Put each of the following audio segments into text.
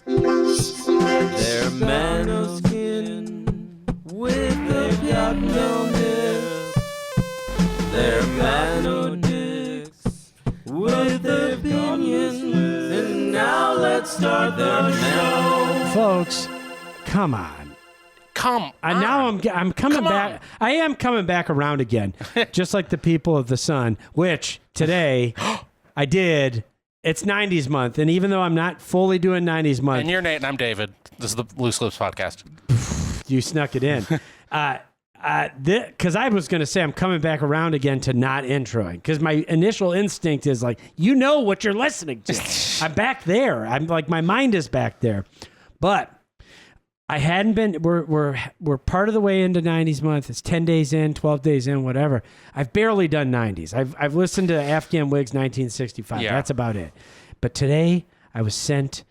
They're men of skin with they've got no hips. They're man of dicks with their opinions. And now let's start the show. Folks, come on. Now I'm coming back. I am coming back around again, just like the people of the sun, which today I did. It's 90s month, and even though I'm not fully doing 90s month. And you're Nate, and I'm David. This is the Loose Lips podcast. You snuck it in. Because I was going to say I'm coming back around again to not introing, because my initial instinct is like, you know what you're listening to. I'm back there. I'm like, my mind is back there. But I hadn't been, we're part of the way into 90s month. It's 10 days in, 12 days in, whatever. I've barely done 90s. I've listened to Afghan Wigs 1965. Yeah. That's about it. But today I was sent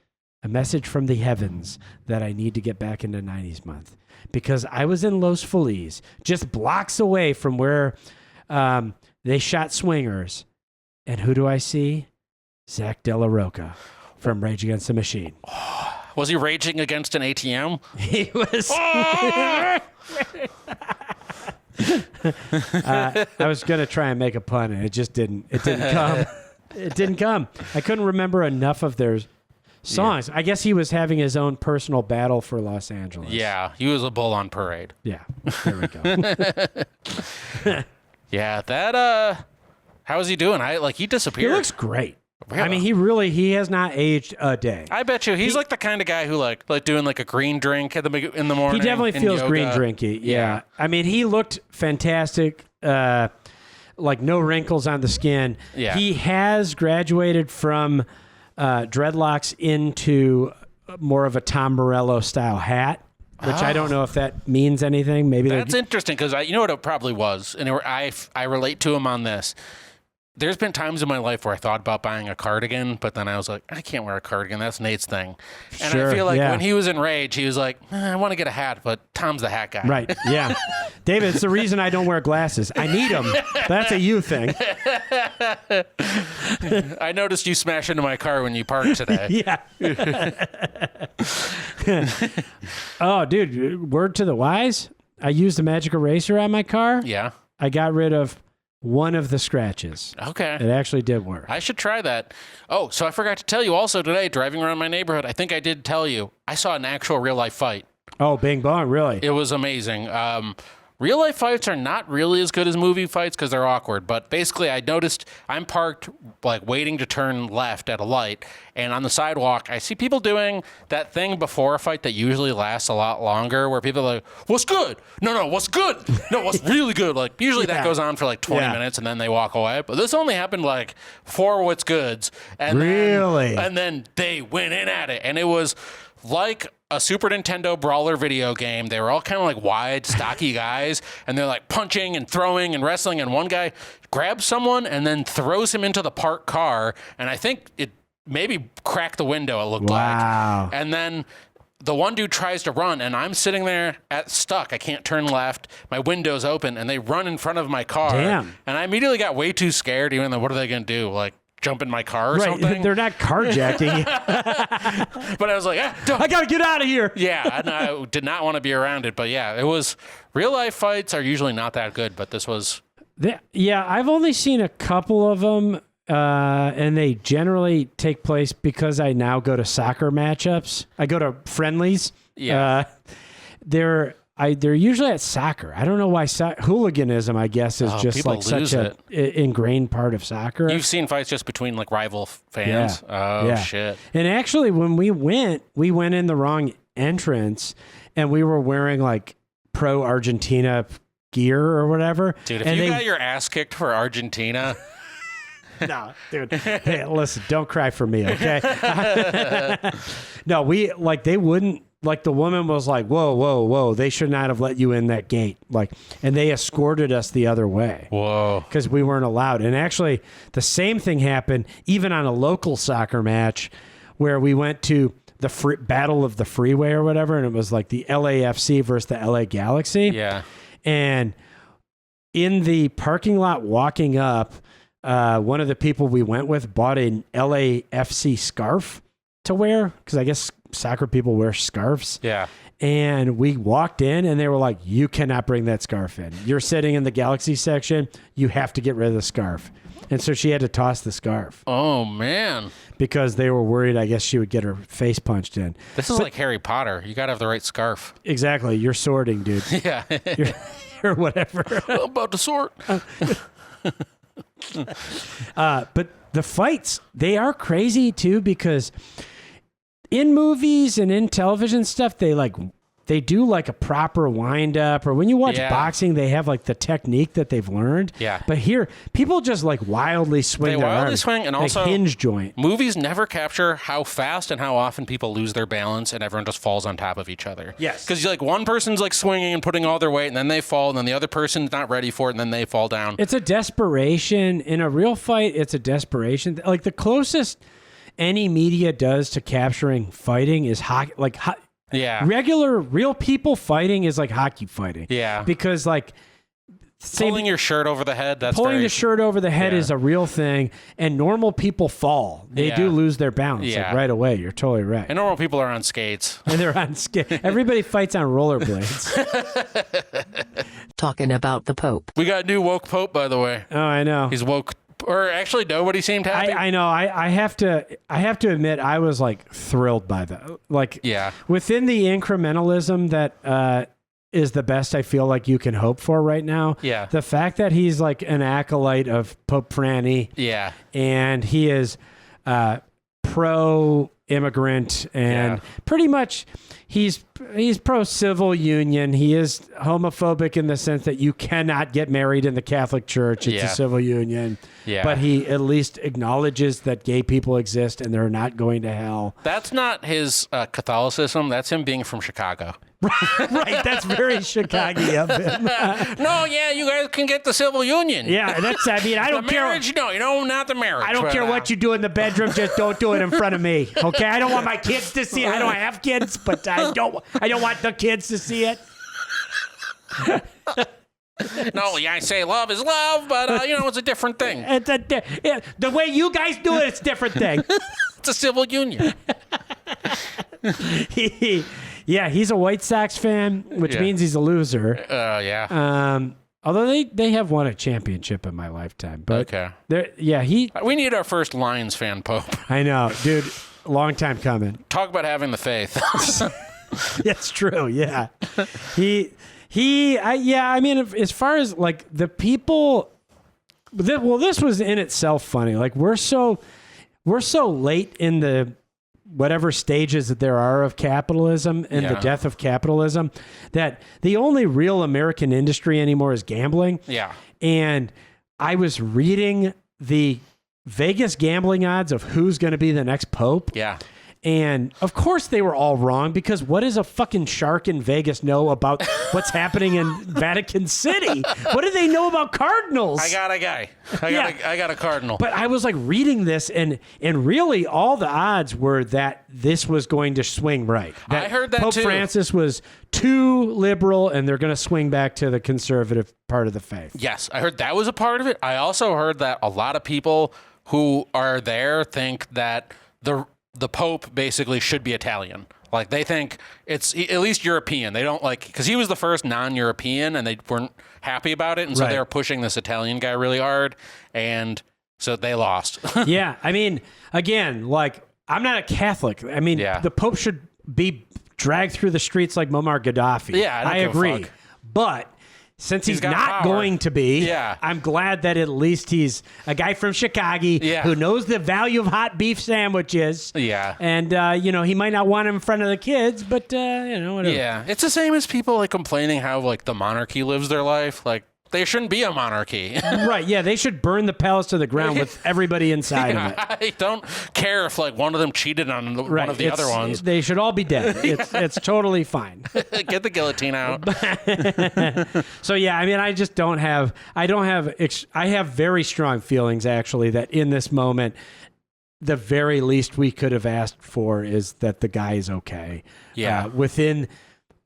a message from the heavens that I need to get back into 90s month, because I was in Los Feliz, just blocks away from where they shot Swingers. And who do I see? Zach De La Rocha from Rage Against the Machine. Was he raging against an ATM? He was. I was going to try and make a pun, and it just didn't. It didn't come. It didn't come. I couldn't remember enough of their songs. Yeah. I guess he was having his own personal battle for Los Angeles. Yeah, he was a bull on parade. Yeah, there we go. Yeah, that. How is he doing? He disappeared. He looks great. Really? I mean, he has not aged a day. I bet you he's like the kind of guy who like doing like a green drink in the morning. He definitely feels yoga. green drinky. Yeah. I mean, he looked fantastic. Like no wrinkles on the skin. Yeah. He has graduated from dreadlocks into more of a Tom Morello style hat, which I don't know if that means anything. Maybe that's interesting, because you know what it probably was, and I relate to him on this. There's been times in my life where I thought about buying a cardigan, but then I was like, I can't wear a cardigan. That's Nate's thing. And sure, I feel like when he was in Rage, he was like, I want to get a hat, but Tom's the hat guy. Right, yeah. David, it's the reason I don't wear glasses. I need them. That's a you thing. I noticed you smash into my car when you parked today. Yeah. Oh, dude, word to the wise. I used a magic eraser on my car. Yeah. I got rid of one of the scratches. Okay. It actually did work. I should try that. Oh, so I forgot to tell you also today, driving around my neighborhood, I think I did tell you, I saw an actual real life fight. Oh, Bing Bong, really? It was amazing. Real life fights are not really as good as movie fights because they're awkward. But basically, I noticed I'm parked, like waiting to turn left at a light, and on the sidewalk, I see people doing that thing before a fight that usually lasts a lot longer, where people are like, "What's good? No, what's good? No, what's really good?" Like usually that goes on for like 20 minutes, and then they walk away. But this only happened like 4 what's goods, and then they went in at it, and it was like a Super Nintendo brawler video game. They were all kind of like wide, stocky guys, and they're like punching and throwing and wrestling, and one guy grabs someone and then throws him into the parked car, and I think it maybe cracked the window, it looked like. And then the one dude tries to run, and I'm sitting there stuck. I can't turn left. My window's open, and they run in front of my car. Damn. And I immediately got way too scared, even though what are they going to do? Like, jump in my car or something? They're not carjacking. But I was like, I got to get out of here. Yeah, and I did not want to be around it. But yeah, it was, real life fights are usually not that good, but this was. Yeah, I've only seen a couple of them, and they generally take place because I now go to soccer matchups. I go to friendlies. Yeah. They're usually at soccer. I don't know why hooliganism, I guess, is just like such an ingrained part of soccer. You've seen fights just between like rival fans? Yeah. Shit. And actually, when we went in the wrong entrance, and we were wearing like pro Argentina gear or whatever. Dude, if you got your ass kicked for Argentina... No, dude. Hey, listen, don't cry for me, okay? No, they wouldn't. Like the woman was like, whoa, they should not have let you in that gate. Like, and they escorted us the other way. Whoa. Because we weren't allowed. And actually, the same thing happened even on a local soccer match where we went to the Battle of the Freeway or whatever, and it was like the LAFC versus the LA Galaxy. Yeah. And in the parking lot walking up, one of the people we went with bought an LAFC scarf. to wear because I guess soccer people wear scarves. Yeah. And we walked in and they were like, you cannot bring that scarf in. You're sitting in the Galaxy section. You have to get rid of the scarf. And so she had to toss the scarf. Oh, man. Because they were worried, I guess, she would get her face punched in. This is like Harry Potter. You got to have the right scarf. Exactly. You're sorting, dude. Yeah. You're whatever. I'm about to sort. But the fights, they are crazy, too, because in movies and in television stuff, they do like a proper wind up, or when you watch boxing, they have like the technique that they've learned. Yeah. But here, people just like wildly swing their arms. Swing, and like also hinge joint. Movies never capture how fast and how often people lose their balance and everyone just falls on top of each other. Yes. Because like one person's like swinging and putting all their weight, and then they fall, and then the other person's not ready for it, and then they fall down. It's a desperation. In a real fight, it's a desperation. Like the closest any media does to capturing fighting is hockey. Yeah. Regular, real people fighting is like hockey fighting. Yeah. Because like pulling your shirt over the head, the shirt over the head is a real thing, and normal people fall. They do lose their balance like right away. You're totally right. And normal people are on skates. And they're on skates. Everybody fights on rollerblades. Talking about the Pope. We got a new woke Pope, by the way. Oh, I know. He's woke. Or actually, nobody seemed happy. I know. I have to admit, I was like thrilled by that. Like, within the incrementalism that is the best I feel like you can hope for right now. Yeah. The fact that he's like an acolyte of Pope Franny. Yeah. And he is pro-immigrant and pretty much he's pro-civil union. He is homophobic in the sense that you cannot get married in the Catholic Church. It's a civil union. Yeah. But he at least acknowledges that gay people exist and they're not going to hell. That's not his Catholicism. That's him being from Chicago. Right. That's very Chicago of him. No, yeah, you guys can get the civil union. Yeah, I mean, I don't the care. Marriage, no, not the marriage. I don't care what you do in the bedroom. Just don't do it in front of me. Okay. I don't want my kids to see it. I don't have kids, but I don't want the kids to see it. No, yeah, I say love is love, but it's a different thing. The way you guys do it, it's a different thing. It's a civil union. He's a White Sox fan, which means he's a loser. Although they have won a championship in my lifetime, but we need our first Lions fan Pope. I know, dude. Long time coming. Talk about having the faith. It's true. Yeah. I mean, as far as like the people, this was in itself funny. Like we're so late in the whatever stages that there are of capitalism and the death of capitalism that the only real American industry anymore is gambling. Yeah. And I was reading the Vegas gambling odds of who's going to be the next pope. Yeah. And of course they were all wrong because what does a fucking shark in Vegas know about what's happening in Vatican City? What do they know about cardinals? I got a guy. I got a cardinal. But I was like reading this and really all the odds were that this was going to swing right. I heard that Pope too. Francis was too liberal and they're going to swing back to the conservative part of the faith. Yes, I heard that was a part of it. I also heard that a lot of people who are there think that the Pope basically should be Italian. Like they think it's at least European. They don't because he was the first non-European and they weren't happy about it. And so they were pushing this Italian guy really hard. And so they lost. Yeah. I mean, again, I'm not a Catholic. I mean, the Pope should be dragged through the streets like Muammar Gaddafi. Yeah. I agree. But since he's not going to be, I'm glad that at least he's a guy from Chicago who knows the value of hot beef sandwiches. Yeah. And, he might not want him in front of the kids, but, whatever. Yeah. It's the same as people complaining how the monarchy lives their life. They shouldn't be a monarchy. Right, yeah. They should burn the palace to the ground with everybody inside of it. I don't care if one of them cheated on one of the other ones. They should all be dead. It's totally fine. Get the guillotine out. So yeah, I mean, I have very strong feelings actually that in this moment, the very least we could have asked for is that the guy is okay. Yeah. Within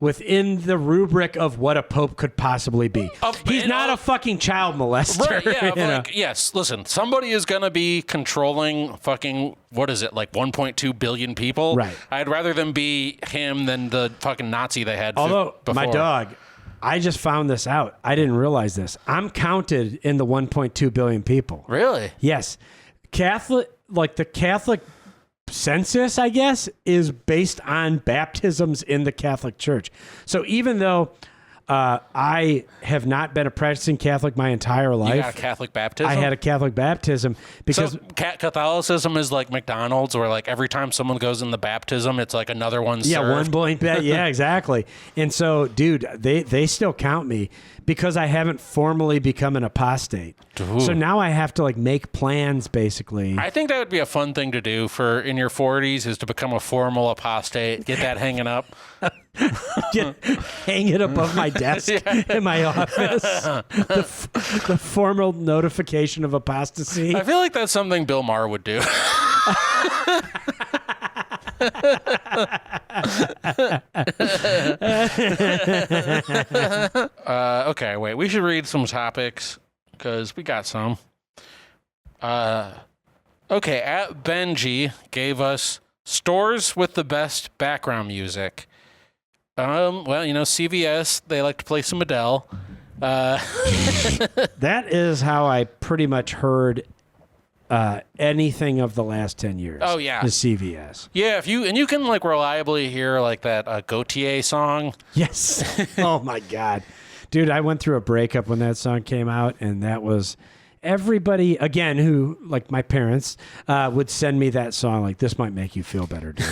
within the rubric of what a pope could possibly be. He's not a fucking child molester. Right, yeah, yes, listen, somebody is going to be controlling fucking, what is it, like 1.2 billion people? Right. I'd rather them be him than the fucking Nazi they had Although, before. my dog, I just found this out. I didn't realize this. I'm counted in the 1.2 billion people. Really? Yes. The Catholic census, I guess, is based on baptisms in the Catholic Church. So even though I have not been a practicing Catholic my entire life, You got a Catholic baptism? I had a Catholic baptism because So Catholicism is like McDonald's, where like every time someone goes in the baptism, it's like another one served. one point bet. Yeah, exactly. And so, dude, they still count me because I haven't formally become an apostate. Ooh. So now I have to like make plans, basically. I think that would be a fun thing to do for in your 40s is to become a formal apostate. Get that hanging up. Hang it above my desk in my office. The formal notification of apostasy. I feel like that's something Bill Maher would do. Okay, wait. We should read some topics because we got some. Okay, at Benji gave us stores with the best background music. Well, you know, CVS, they like to play some Adele. That is how I pretty much heard anything of the last 10 years. Oh, yeah. The CVS. Yeah, you can like reliably hear like that Gautier song. Yes. Oh my God. Dude, I went through a breakup when that song came out, and that was everybody, again, who, like my parents, would send me that song, like, this might make you feel better, dude.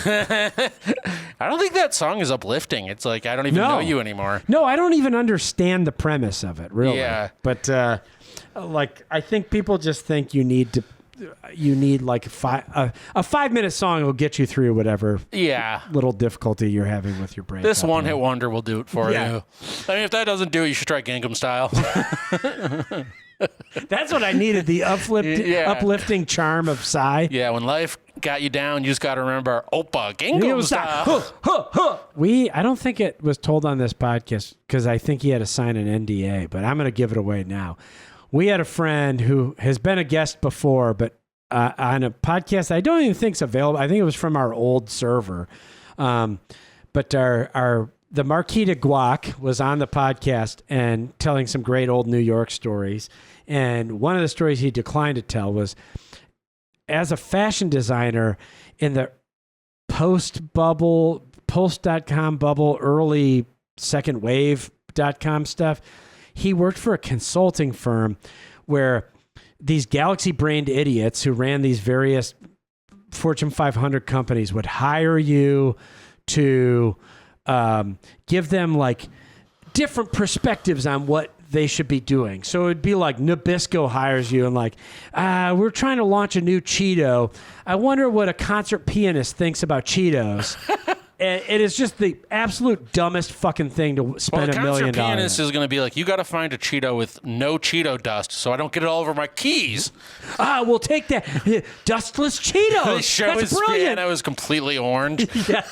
I don't think that song is uplifting. It's like, I don't even know you anymore. No, I don't even understand the premise of it, really. Yeah. But, like, I think people just think you need like a 5-minute song will get you through whatever little difficulty you're having with your brain. This one-hit wonder will do it for you. I mean, if that doesn't do it, you should try Gangnam Style. That's what I needed, the uplifting charm of Psy. Yeah, when life got you down, you just got to remember, Oppa, Gangnam Style. I don't think it was told on this podcast because I think he had to sign an NDA, but I'm going to give it away now. We had a friend who has been a guest before, but on a podcast I don't even think is available. I think it was from our old server. But the Marquis de Guac was on the podcast and telling some great old New York stories. And one of the stories he declined to tell was, as a fashion designer in the post-com bubble, early second wave.com stuff, he worked for a consulting firm where these galaxy-brained idiots who ran these various Fortune 500 companies would hire you to give them like different perspectives on what they should be doing. So it'd be like Nabisco hires you and like, we're trying to launch a new Cheeto. I wonder what a concert pianist thinks about Cheetos. And it is just the absolute dumbest fucking thing to spend $1 million. The concert pianist is going to be like, you got to find a Cheeto with no Cheeto dust so I don't get it all over my keys. We'll take that. Dustless Cheetos. The show That's his brilliant. piano is completely orange. Yeah.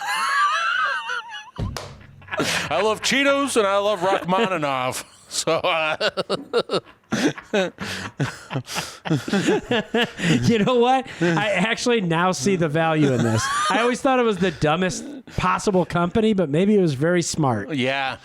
I love Cheetos and I love Rachmaninoff. So, you know what? I actually now see the value in this. I always thought it was the dumbest possible company, but maybe it was very smart. Yeah.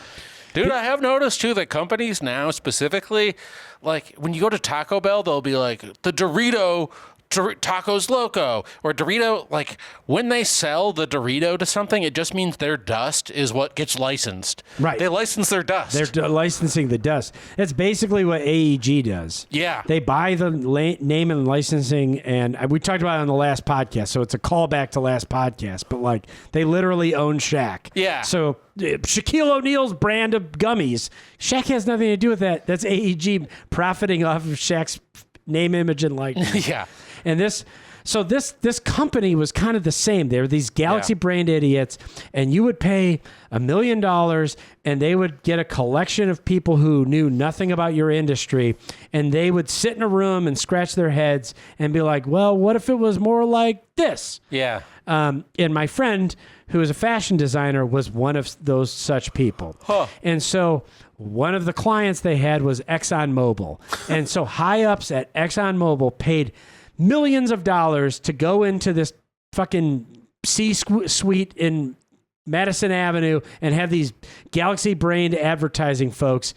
Dude, I have noticed too that companies now specifically, like when you go to Taco Bell, they'll be like the Dorito Tacos Loco or Dorito. Like when they sell the Dorito to something, it just means their dust is what gets licensed. Right. They license their dust. They're licensing the dust. That's basically what AEG does. Yeah. They buy the name and licensing, and we talked about it on the last podcast, so it's a callback to last podcast, but like they literally own Shaq. Yeah. So Shaquille O'Neal's brand of gummies, Shaq has nothing to do with that. That's AEG profiting off of Shaq's name, image, and likeness. Yeah. And this So this company was kind of the same. They were these galaxy brained idiots, and you would pay $1 million and they would get a collection of people who knew nothing about your industry, and they would sit in a room and scratch their heads and be like, well, what if it was more like this? Yeah. And my friend, who is a fashion designer, was one of those such people. Huh. And so one of the clients they had was ExxonMobil. And so high ups at ExxonMobil paid millions of dollars to go into this fucking C-suite in Madison Avenue and have these galaxy-brained advertising folks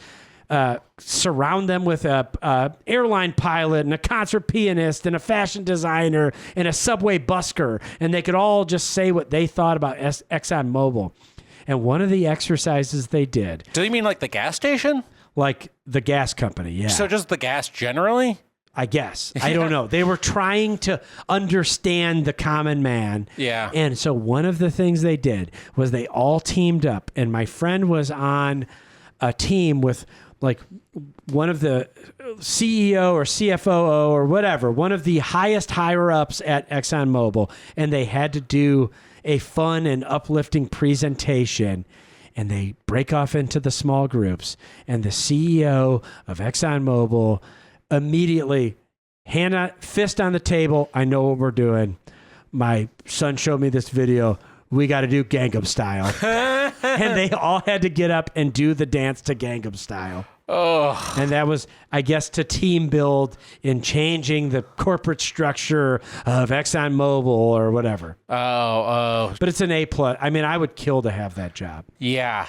surround them with a airline pilot and a concert pianist and a fashion designer and a subway busker, and they could all just say what they thought about ExxonMobil. And one of the exercises they did, Do you mean like the gas station? like the gas company, yeah. So just the gas generally? I guess. I don't know. They were trying to understand the common man. Yeah. And so one of the things they did was they all teamed up, and my friend was on a team with like one of the CEO or CFO or whatever, one of the highest higher ups at ExxonMobil, and they had to do a fun and uplifting presentation. And they break off into the small groups, and the CEO of ExxonMobil immediately fist on the table. I know what we're doing. My son showed me this video. We got to do Gangnam Style. And they all had to get up and do the dance to Gangnam Style. Oh. And that was, I guess, to team build in changing the corporate structure of ExxonMobil or whatever. Oh. But it's an A+. I mean, I would kill to have that job. Yeah.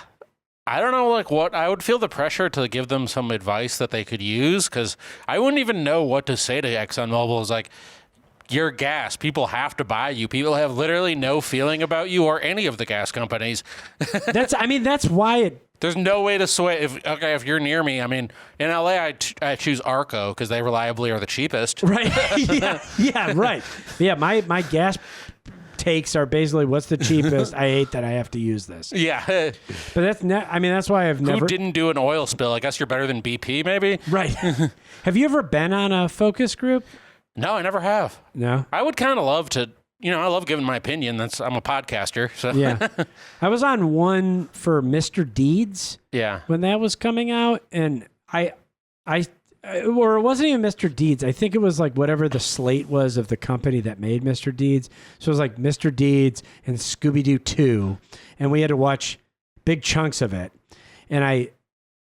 I don't know, like, what I would feel the pressure to give them some advice that they could use, because I wouldn't even know what to say to ExxonMobil. It's like, your gas, people have to buy you. People have literally no feeling about you or any of the gas companies. That's why it. There's no way to sway. If you're near me, I mean, in LA, I choose Arco because they reliably are the cheapest. Right. yeah, right. Yeah, my gas takes are basically what's the cheapest. I hate that I have to use this. Yeah. But that's why I've never. Who didn't do an oil spill? I guess you're better than BP, maybe? Right. Have you ever been on a focus group? No, I never have. No. I would kind of love to. I love giving my opinion. I'm a podcaster. So. Yeah. I was on one for Mr. Deeds. Yeah. When that was coming out, and or it wasn't even Mr. Deeds. I think it was like whatever the slate was of the company that made Mr. Deeds. So it was like Mr. Deeds and Scooby-Doo 2, and we had to watch big chunks of it. And I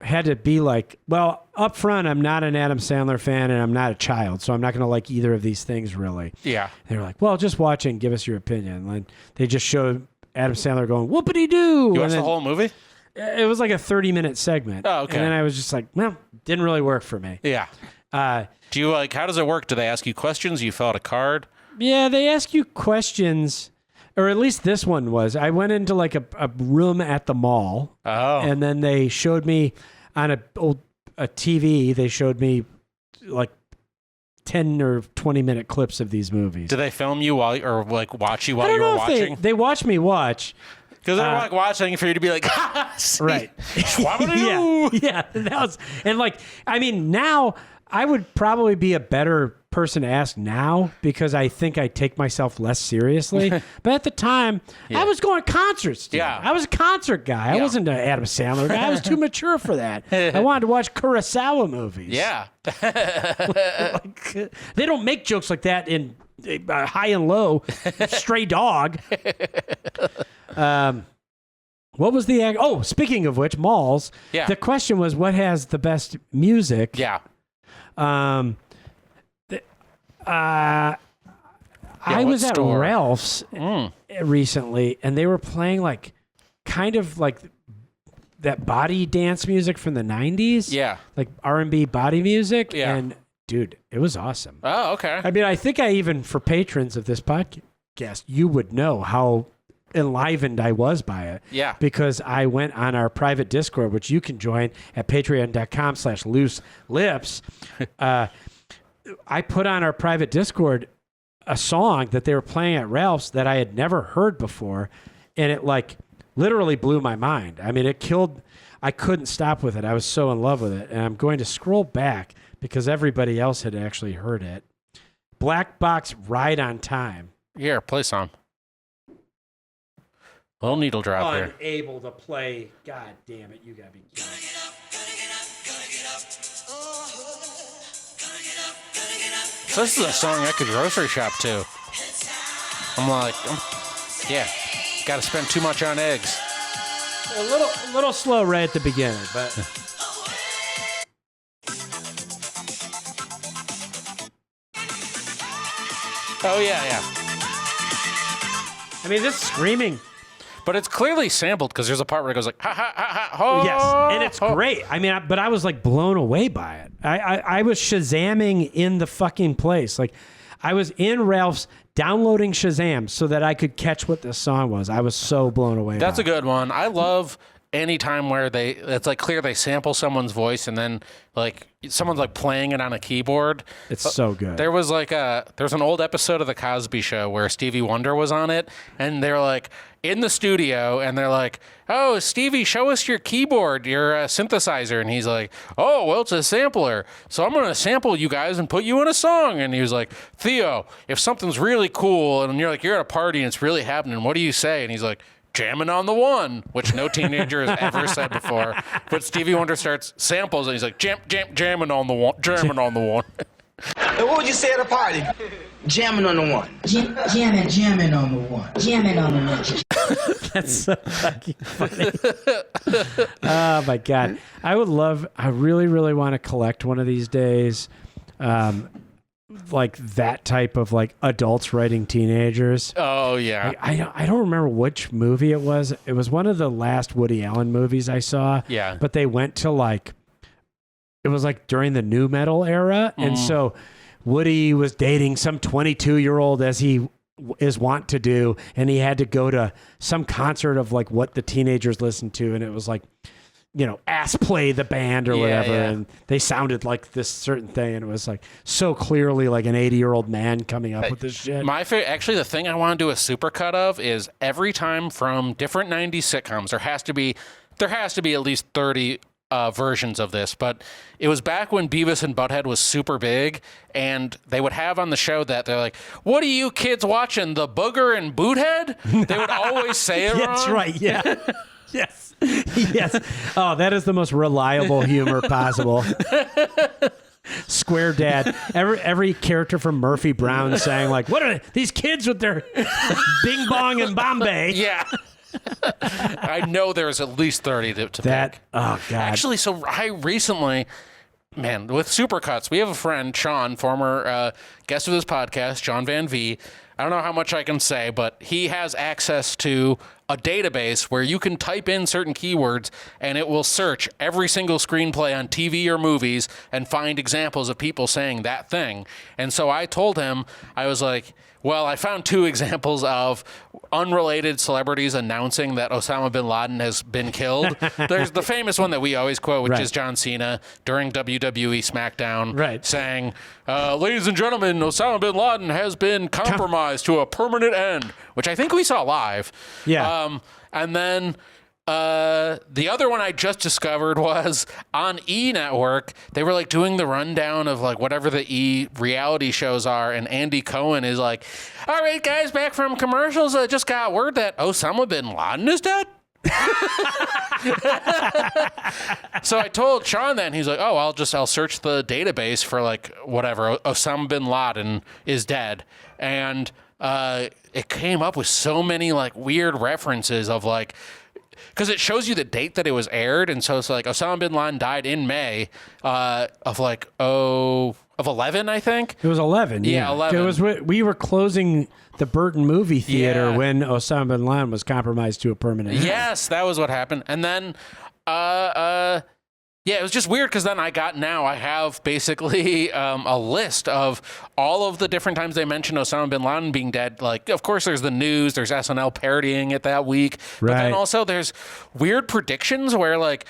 had to be like, well, up front, I'm not an Adam Sandler fan and I'm not a child, so I'm not going to like either of these things really. Yeah. They were like, well, just watch it and give us your opinion. And they just showed Adam Sandler going, whoopity-doo. You watched the whole movie? It was like a 30-minute segment. Oh, okay. And then I was just like, well, didn't really work for me. Yeah. Do you how does it work? Do they ask you questions? You fill out a card? Yeah, they ask you questions, or at least this one was. I went into like a room at the mall. Oh. And then they showed me on a TV, they showed me like 10 or 20-minute clips of these movies. Do they film you watch you while I don't you were know watching? if they watched me watch. Because they're like watching for you to be like, right. Yeah. That was, and like, I mean, now I would probably be a better person to ask now because I think I take myself less seriously. But at the time, I was going to concerts. Dude. Yeah. I was a concert guy. I wasn't an Adam Sandler guy. I was too mature for that. I wanted to watch Kurosawa movies. Yeah. Like, they don't make jokes like that in High and Low, Stray Dog. What was the... Oh, speaking of which, malls. Yeah. The question was, what has the best music? Yeah. I was at store? Ralph's recently, and they were playing like kind of like that body dance music from the 90s. Yeah. Like R&B body music. Yeah. And dude, it was awesome. Oh, okay. I mean, I think for patrons of this podcast, you would know how enlivened I was by it. Yeah. Because I went on our private Discord, which you can join at patreon.com/loose lips. I put on our private Discord a song that they were playing at Ralph's that I had never heard before. And it like literally blew my mind. I mean, I couldn't stop with it. I was so in love with it. And I'm going to scroll back because everybody else had actually heard it. Black Box Ride on Time. Here, play some. Little needle drop here. Unable to play. God damn it, you gotta be kidding. So this is a song I could grocery shop to. I'm like, yeah, gotta spend too much on eggs. A little slow right at the beginning, but Oh yeah. I mean, this screaming. But it's clearly sampled because there's a part where it goes like ha ha ha ha ho. Yes, and it's great. I mean, but I was like blown away by it. I was Shazamming in the fucking place. Like, I was in Ralph's downloading Shazam so that I could catch what this song was. I was so blown away. That's by a good one. I love any time where it's like clear they sample someone's voice and then like someone's like playing it on a keyboard. It's so good. There was like there's an old episode of The Cosby Show where Stevie Wonder was on it, and they're like in the studio, and they're like, "Oh, Stevie, show us your keyboard, your synthesizer," and he's like, "Oh, well, it's a sampler, so I'm gonna sample you guys and put you in a song." And he was like, "Theo, if something's really cool and you're at a party and it's really happening, what do you say?" And he's like, "Jamming on the one," which no teenager has ever said before. But Stevie Wonder starts samples and he's like, jamming on the one, jamming on the one. And what would you say at a party? Jamming on the one. Jamming on the one. Jamming on the one. That's so fucking funny. Oh my God. I really, really want to collect one of these days. Like that type of like adults writing teenagers. Oh yeah. I don't remember which movie it was. It was one of the last Woody Allen movies I saw. Yeah. But they went to like, it was like during the nu metal era. And so Woody was dating some 22-year-old as he is wont to do. And he had to go to some concert of like what the teenagers listened to. And it was like, Ass Play the band or whatever. Yeah. And they sounded like this certain thing. And it was like so clearly like an 80-year-old man coming up with this shit. My favorite, actually, the thing I want to do a supercut of is every time from different 90s sitcoms, there has to be at least 30 versions of this, but it was back when Beavis and Butthead was super big, and they would have on the show that they're like, "What are you kids watching, the Booger and Boothead?" They would always say it wrong. That's right, yeah. Yes. Yes. Oh, that is the most reliable humor possible. Square Dad. Every character from Murphy Brown saying like, "What are these kids with their Bing Bong and Bombay?" Yeah. I know there's at least 30 to pick. Oh, God. Actually, so I recently, man, with Supercuts, we have a friend, Sean, former guest of this podcast, Sean Van V. I don't know how much I can say, but he has access to a database where you can type in certain keywords and it will search every single screenplay on TV or movies and find examples of people saying that thing. And so I told him, I was like, well, I found 2 examples of unrelated celebrities announcing that Osama bin Laden has been killed. There's the famous one that we always quote, which is John Cena during WWE SmackDown saying, "Ladies and gentlemen, Osama bin Laden has been compromised to a permanent end," which I think we saw live. Yeah. And then the other one I just discovered was on E! Network. They were like doing the rundown of like whatever the E! reality shows are, and Andy Cohen is like, "All right, guys, back from commercials. I just got word that Osama bin Laden is dead." So I told Sean that, and he's like, "Oh, I'll search the database for like whatever Osama bin Laden is dead," and it came up with so many like weird references of like, because it shows you the date that it was aired, and so it's like Osama bin Laden died in May of 11, I think. It was 11. Yeah, 11. It was we were closing the Burton movie theater when Osama bin Laden was compromised to a permanent end. Yes, that was what happened. And then it was just weird because then I have basically a list of all of the different times they mentioned Osama bin Laden being dead. Like, of course, there's the news, there's SNL parodying it that week. But then also there's weird predictions where like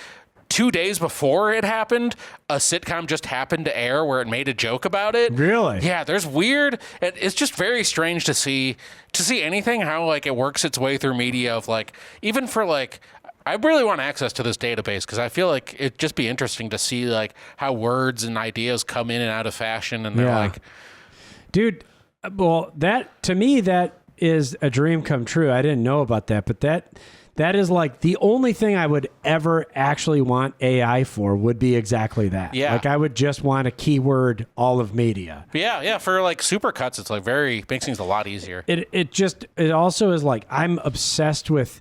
2 days before it happened, a sitcom just happened to air where it made a joke about it. Really? Yeah, there's weird. It's just very strange to see anything, how like it works its way through media of like, even for like, I really want access to this database because I feel like it'd just be interesting to see like how words and ideas come in and out of fashion, and they're like, Dude, well, that to me, that is a dream come true. I didn't know about that, but that is like the only thing I would ever actually want AI for would be exactly that. Yeah. Like I would just want a keyword all of media. Yeah. For like supercuts, it's like makes things a lot easier. It also is like I'm obsessed with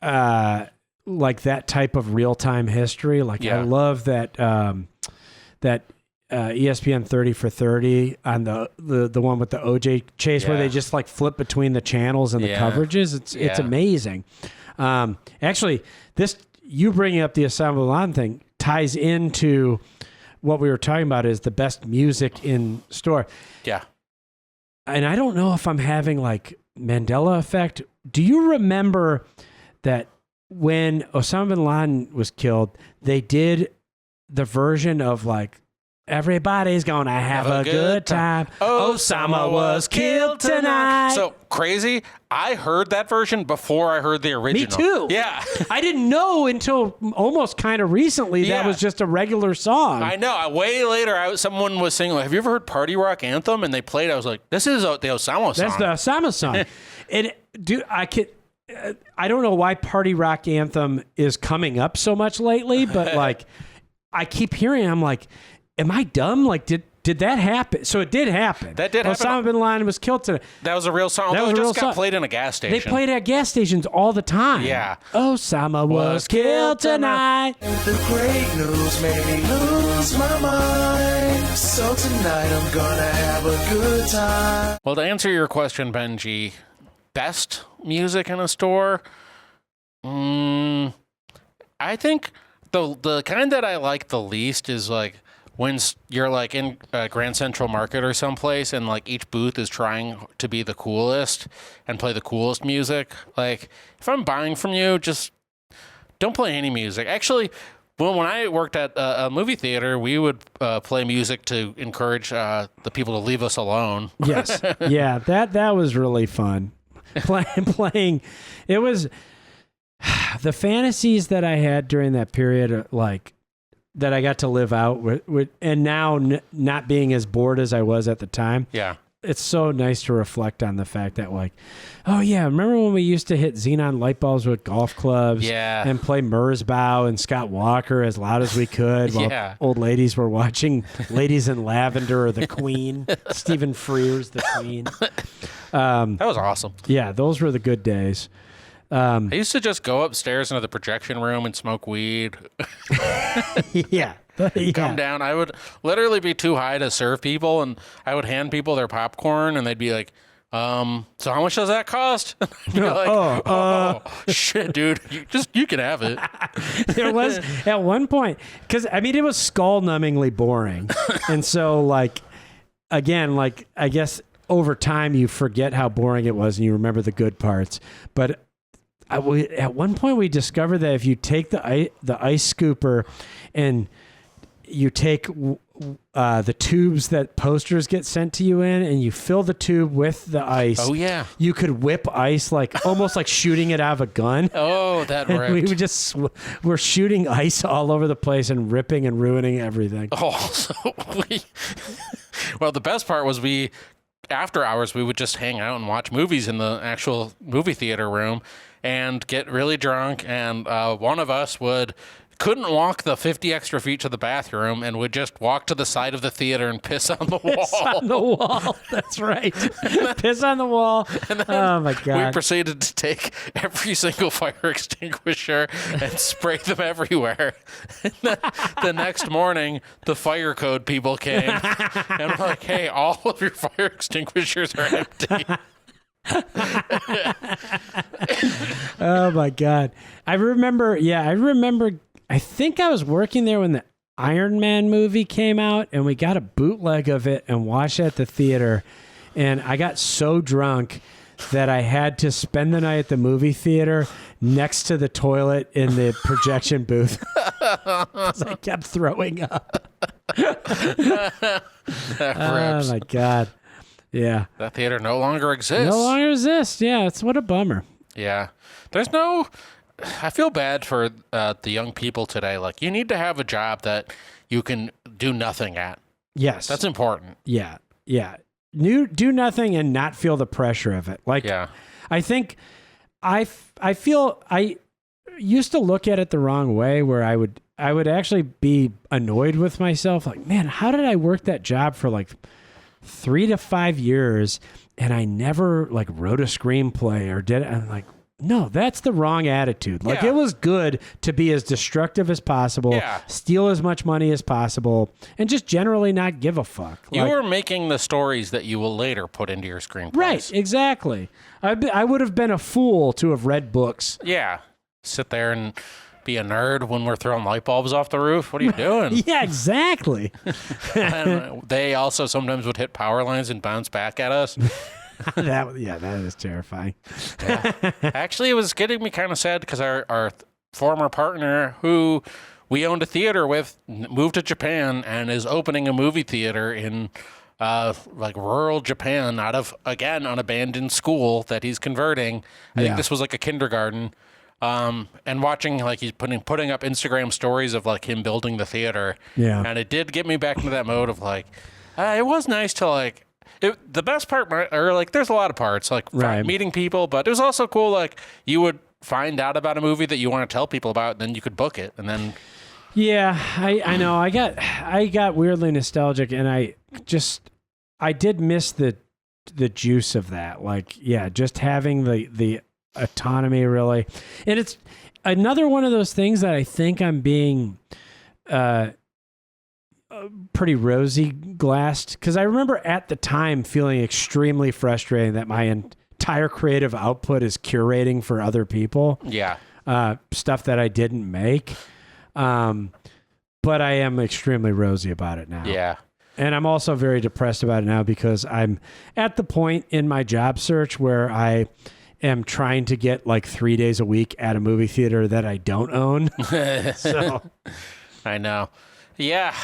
like that type of real-time history. Like I love that ESPN 30 for 30 on the one with the OJ chase where they just like flip between the channels and the coverages. It's amazing. Actually, this you bringing up the Osama bin Laden thing ties into what we were talking about is the best music in store. Yeah. And I don't know if I'm having like Mandela effect. Do you remember that when Osama bin Laden was killed, they did the version of like everybody's gonna have a good time. Osama was killed tonight. So crazy. I heard that version before I heard the original. Me too. Yeah. I didn't know until almost kind of recently that was just a regular song. I know. Way later, someone was saying, have you ever heard Party Rock Anthem? And they played. I was like, this is the Osama song. That's the Osama song. And dude, I don't know why Party Rock Anthem is coming up so much lately, but like I keep hearing, I'm like, am I dumb? Like, did that happen? So it did happen. That did happen. Osama bin Laden was killed today. That was a real song. That Although was it a just real got song. played in a gas station. They played at gas stations all the time. Yeah. Osama was killed tonight. The great news made me lose my mind. So tonight I'm gonna have a good time. Well, to answer your question, Benji, best music in a store? I think the kind that I like the least is like when you're like in Grand Central Market or someplace and like each booth is trying to be the coolest and play the coolest music. Like if I'm buying from you, just don't play any music. Actually, when I worked at a movie theater, we would play music to encourage the people to leave us alone. Yes. Yeah, that was really fun. Playing. It was the fantasies that I had during that period, like that I got to live out with and now not being as bored as I was at the time. Yeah. It's so nice to reflect on the fact that like, oh yeah, remember when we used to hit xenon light bulbs with golf clubs and play Mersbow and Scott Walker as loud as we could while old ladies were watching Ladies in Lavender or The Queen, Stephen Frears, The Queen. That was awesome. Yeah, those were the good days. I used to just go upstairs into the projection room and smoke weed. Yeah. Come down. I would literally be too high to serve people, and I would hand people their popcorn, and they'd be like, so how much does that cost? I'd be like, shit, dude, you can have it. There was at one point, because I mean, it was skull-numbingly boring. And so like, again, like I guess over time you forget how boring it was and you remember the good parts. But at one point we discovered that if you take the ice scooper and you take the tubes that posters get sent to you in and you fill the tube with the ice. Oh, yeah. You could whip ice like almost like shooting it out of a gun. Oh, that ripped. We would just, we're shooting ice all over the place and ripping and ruining everything. Oh, so well, the best part was after hours, we would just hang out and watch movies in the actual movie theater room and get really drunk. And one of us couldn't walk the 50 extra feet to the bathroom and would just walk to the side of the theater and piss on the wall. Piss on the wall. That's right. Piss on the wall. Oh, my God. We proceeded to take every single fire extinguisher and spray them everywhere. And then the next morning, the fire code people came. And we're like, hey, all of your fire extinguishers are empty. Oh, my God. I remember, I think I was working there when the Iron Man movie came out, and we got a bootleg of it and watched it at the theater. And I got so drunk that I had to spend the night at the movie theater next to the toilet in the projection booth because I kept throwing up. That rips. Oh, my God. Yeah. That theater no longer exists. No longer exists. Yeah, it's what a bummer. Yeah. I feel bad for the young people today. Like, you need to have a job that you can do nothing at. Yes. That's important. Yeah. Yeah. do nothing and not feel the pressure of it. Like, Yeah. I think I feel I used to look at it the wrong way, where I would actually be annoyed with myself. Like, man, how did I work that job for like 3 to 5 years and I never like wrote a screenplay or did it? I'm like, no, that's the wrong attitude. Like, Yeah. it was good to be as destructive as possible, Yeah. steal as much money as possible, and just generally not give a fuck. You Like, were making the stories that you will later put into your screenplays. right, exactly. I would have been a fool to have read books. Yeah. Sit there and be a nerd when we're throwing light bulbs off the roof. What are you doing? Yeah, exactly. And they also sometimes would hit power lines and bounce back at us. that is terrifying. Actually, it was getting me kind of sad because our former partner, who we owned a theater with, moved to Japan and is opening a movie theater in like rural Japan out of, again, an abandoned school that he's converting. I think this was like a kindergarten. And watching, like, he's putting up Instagram stories of like him building the theater. Yeah. And it did get me back into that mode of like, it was nice to like, the best part, or like, there's a lot of parts, like Right. meeting people, but it was also cool. Like, you would find out about a movie that you want to tell people about, and then you could book it. And then, Yeah, I know. I got weirdly nostalgic, and I did miss the juice of that. Like, yeah, just having the autonomy, really. And it's another one of those things that I think I'm being pretty rosy glassed, because I remember at the time feeling extremely frustrated that my entire creative output is curating for other people. yeah. Stuff that I didn't make. But I am extremely rosy about it now. Yeah. And I'm also very depressed about it now because I'm at the point in my job search where I am trying to get like 3 days a week at a movie theater that I don't own. So I know. Yeah.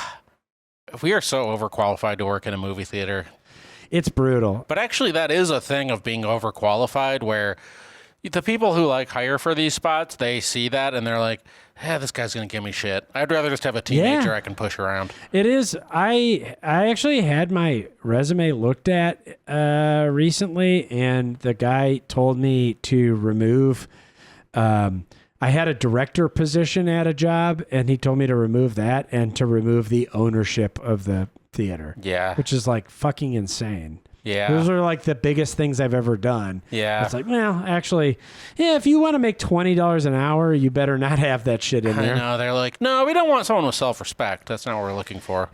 We are so overqualified to work in a movie theater. it's brutal. But actually, that is a thing of being overqualified, where the people who like hire for these spots, they see that and they're like, this guy's going to give me shit. I'd rather just have a teenager I can push around. It is. I actually had my resume looked at recently, and the guy told me to remove. I had a director position at a job, and he told me to remove that and to remove the ownership of the theater. Yeah. Which is like fucking insane. Yeah. Those are like the biggest things I've ever done. Yeah. It's like, well, actually, yeah, if you want to make $20 an hour, you better not have that shit in there. I know. They're like, no, we don't want someone with self-respect. That's not what we're looking for.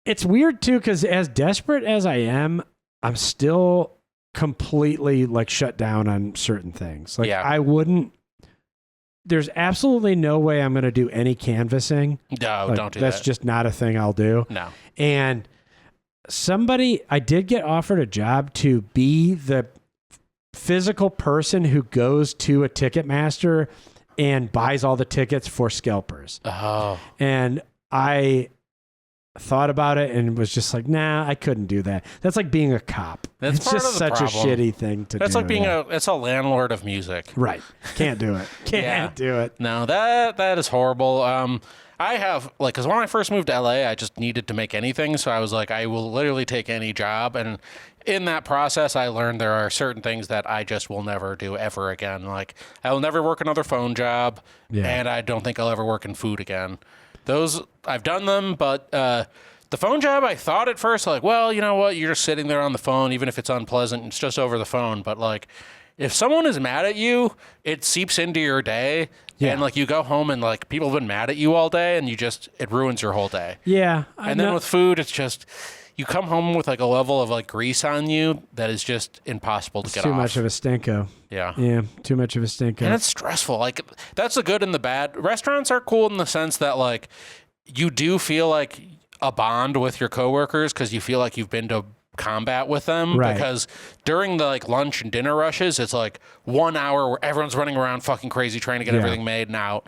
It's weird too, because as desperate as I am, I'm still completely like shut down on certain things. Like I wouldn't. There's absolutely no way I'm going to do any canvassing. No, Like, don't do that. That's just not a thing I'll do. No. And I did get offered a job to be the physical person who goes to a Ticketmaster and buys all the tickets for scalpers. Oh. And I thought about it and was just like, nah, I couldn't do that. That's like being a cop. That's it's part just of the such problem. a shitty thing to do. That's like being it's a landlord of music. Right. Can't do it. Can't do it. No, that is horrible. I have, like, because when I first moved to LA, I just needed to make anything. So I was like, I will literally take any job. And in that process, I learned there are certain things that I just will never do ever again. Like, I will never work another phone job. Yeah. And I don't think I'll ever work in food again. Those, I've done them, but the phone job, I thought at first, like, well, you know what? You're just sitting there on the phone, even if it's unpleasant, it's just over the phone. But, like, if someone is mad at you, it seeps into your day. Yeah. And, like, you go home and, like, people have been mad at you all day, and it ruins your whole day. Yeah. And then with food, it's just, you come home with, like, a level of, like, grease on you that is just impossible to get too off. much of a stinko. Yeah. Yeah. Too much of a stinko. And it's stressful. Like, that's the good and the bad. Restaurants are cool in the sense that, like, you do feel like a bond with your coworkers because you feel like you've been to combat with them. Right. Because during the, like, lunch and dinner rushes, it's like 1 hour where everyone's running around fucking crazy trying to get everything made and out.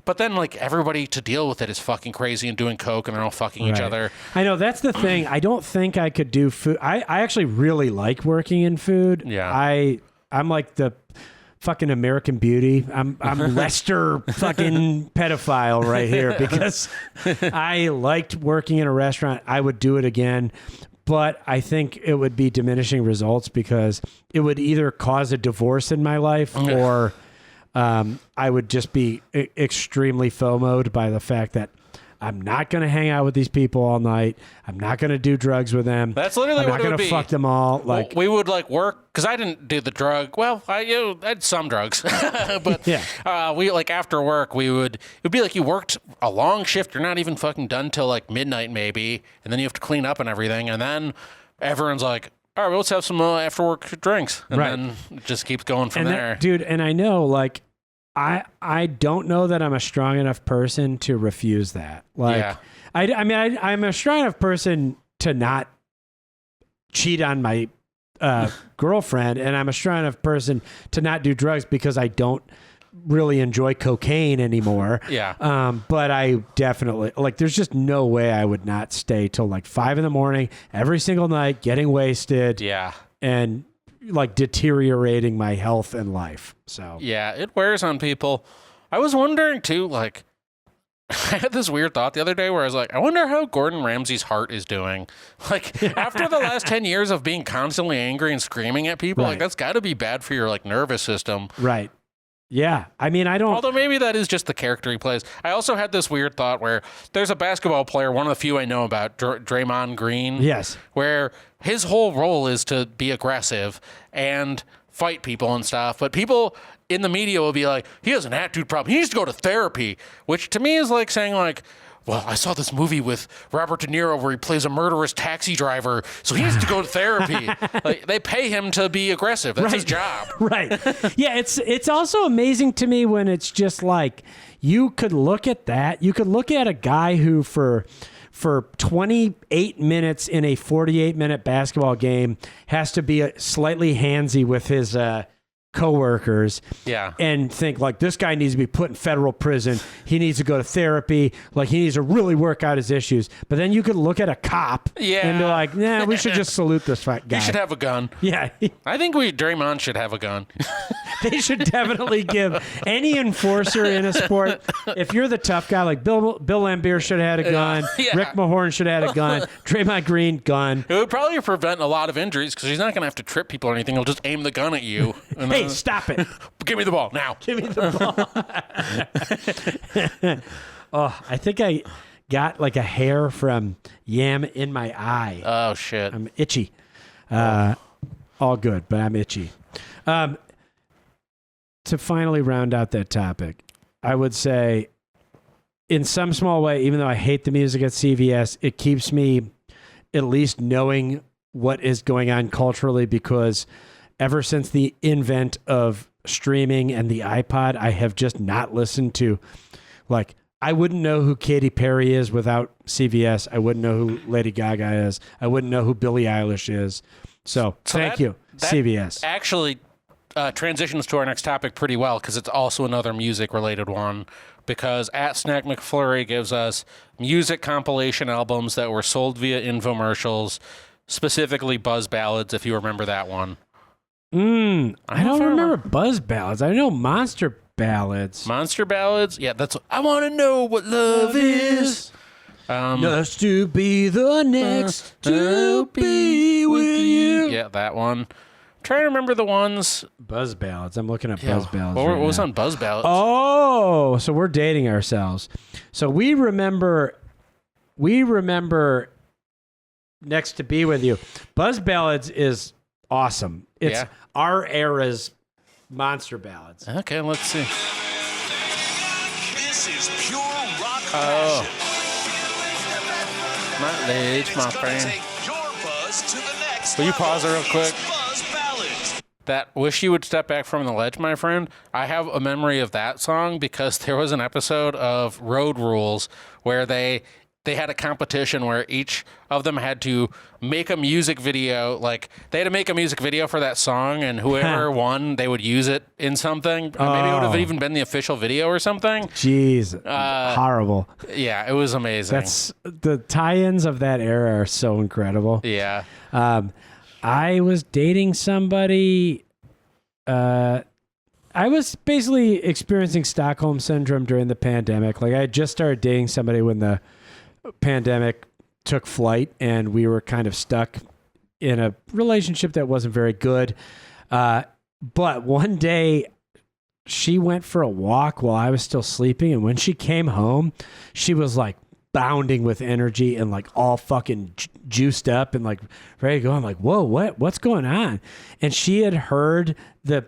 But then, like, everybody to deal with it is fucking crazy and doing coke and they're all fucking each other. I know, that's the thing. I don't think I could do food. I actually really like working in food. Yeah. I'm like the fucking American Beauty. I'm Lester fucking pedophile right here because I liked working in a restaurant. I would do it again. but I think it would be diminishing results because it would either cause a divorce in my life or I would just be extremely FOMO'd by the fact that I'm not going to hang out with these people all night. I'm not going to do drugs with them. That's literally I'm what not it would going be. to fuck them all. Like we would like work because I didn't do the drug. Well, I had some drugs, but we like after work it'd be like you worked a long shift. You're not even fucking done till like midnight maybe, and then you have to clean up and everything, and then everyone's like, all right, well, let's have some after work drinks, and then it just keeps going from there, dude. And I know like. I don't know that I'm a strong enough person to refuse that. Like, I mean, I'm a strong enough person to not cheat on my girlfriend, and I'm a strong enough person to not do drugs because I don't really enjoy cocaine anymore. But I definitely like. There's just no way I would not stay till like 5 a.m. every single night, getting wasted. And like deteriorating my health and life. So it wears on people. I was wondering too, like I had this weird thought the other day where I was like, I wonder how Gordon Ramsay's heart is doing. Like after the last 10 years of being constantly angry and screaming at people, like that's gotta be bad for your like nervous system. Right. Yeah. I mean, I don't... Although maybe that is just the character he plays. I also had this weird thought where there's a basketball player, one of the few I know about, Draymond Green. Yes. Where his whole role is to be aggressive and fight people and stuff. But people in the media will be like, he has an attitude problem. He needs to go to therapy. Which to me is like saying like, well, I saw this movie with Robert De Niro where he plays a murderous taxi driver, so he needs to go to therapy. Like they pay him to be aggressive. That's his job. Right. Yeah, it's also amazing to me when it's just like you could look at that. You could look at a guy who for 28 minutes in a 48-minute basketball game has to be slightly handsy with his coworkers and think like this guy needs to be put in federal prison. He needs to go to therapy. Like he needs to really work out his issues. But then you could look at a cop and be like, nah, we should just salute this guy. He should have a gun. Yeah. I think Draymond should have a gun. They should definitely give any enforcer in a sport, if you're the tough guy, like Bill Lambier should have had a gun. Rick Mahorn should have had a gun. Draymond Green, gun. It would probably prevent a lot of injuries because he's not going to have to trip people or anything. He'll just aim the gun at you. And hey, stop it. Give me the ball now. Give me the ball. Oh, I think I got like a hair from yam in my eye. Oh, shit. I'm itchy. All good, but I'm itchy. To finally round out that topic, I would say in some small way, even though I hate the music at CVS, it keeps me at least knowing what is going on culturally because ever since the invent of streaming and the iPod, I have just not listened to, like, I wouldn't know who Katy Perry is without CVS. I wouldn't know who Lady Gaga is. I wouldn't know who Billie Eilish is. So thank you, CVS. Actually transitions to our next topic pretty well because it's also another music-related one because at Snack McFlurry gives us music compilation albums that were sold via infomercials, specifically Buzz Ballads, if you remember that one. I don't remember Buzz Ballads. I know Monster Ballads. Monster Ballads? Yeah, that's what I want to know what love is. Just to be the next to be with you. Yeah, that one. Trying to remember the ones. Buzz Ballads. I'm looking at Buzz Ballads. What was on Buzz Ballads? Oh, so we're dating ourselves. So we remember Next to Be With You. Buzz Ballads is awesome. It's our era's Monster Ballads. Okay, let's see. This is pure rock passion. My ledge, my friend. Take your buzz to the next Will you pause it real quick? Buzz Ballads. That Wish You Would Step Back from the Ledge, my friend. I have a memory of that song because there was an episode of Road Rules where they had a competition where each of them had to make a music video. Like, they had to make a music video for that song, and whoever won, they would use it in something. Maybe it would have even been the official video or something. Jeez. Horrible. Yeah, it was amazing. The tie-ins of that era are so incredible. Yeah. I was dating somebody. I was basically experiencing Stockholm Syndrome during the pandemic. Like, I had just started dating somebody when the pandemic took flight, and we were kind of stuck in a relationship that wasn't very good. But one day she went for a walk while I was still sleeping. And when she came home, she was like bounding with energy and like all fucking juiced up and like ready to go. I'm like, whoa, what's going on? And she had heard the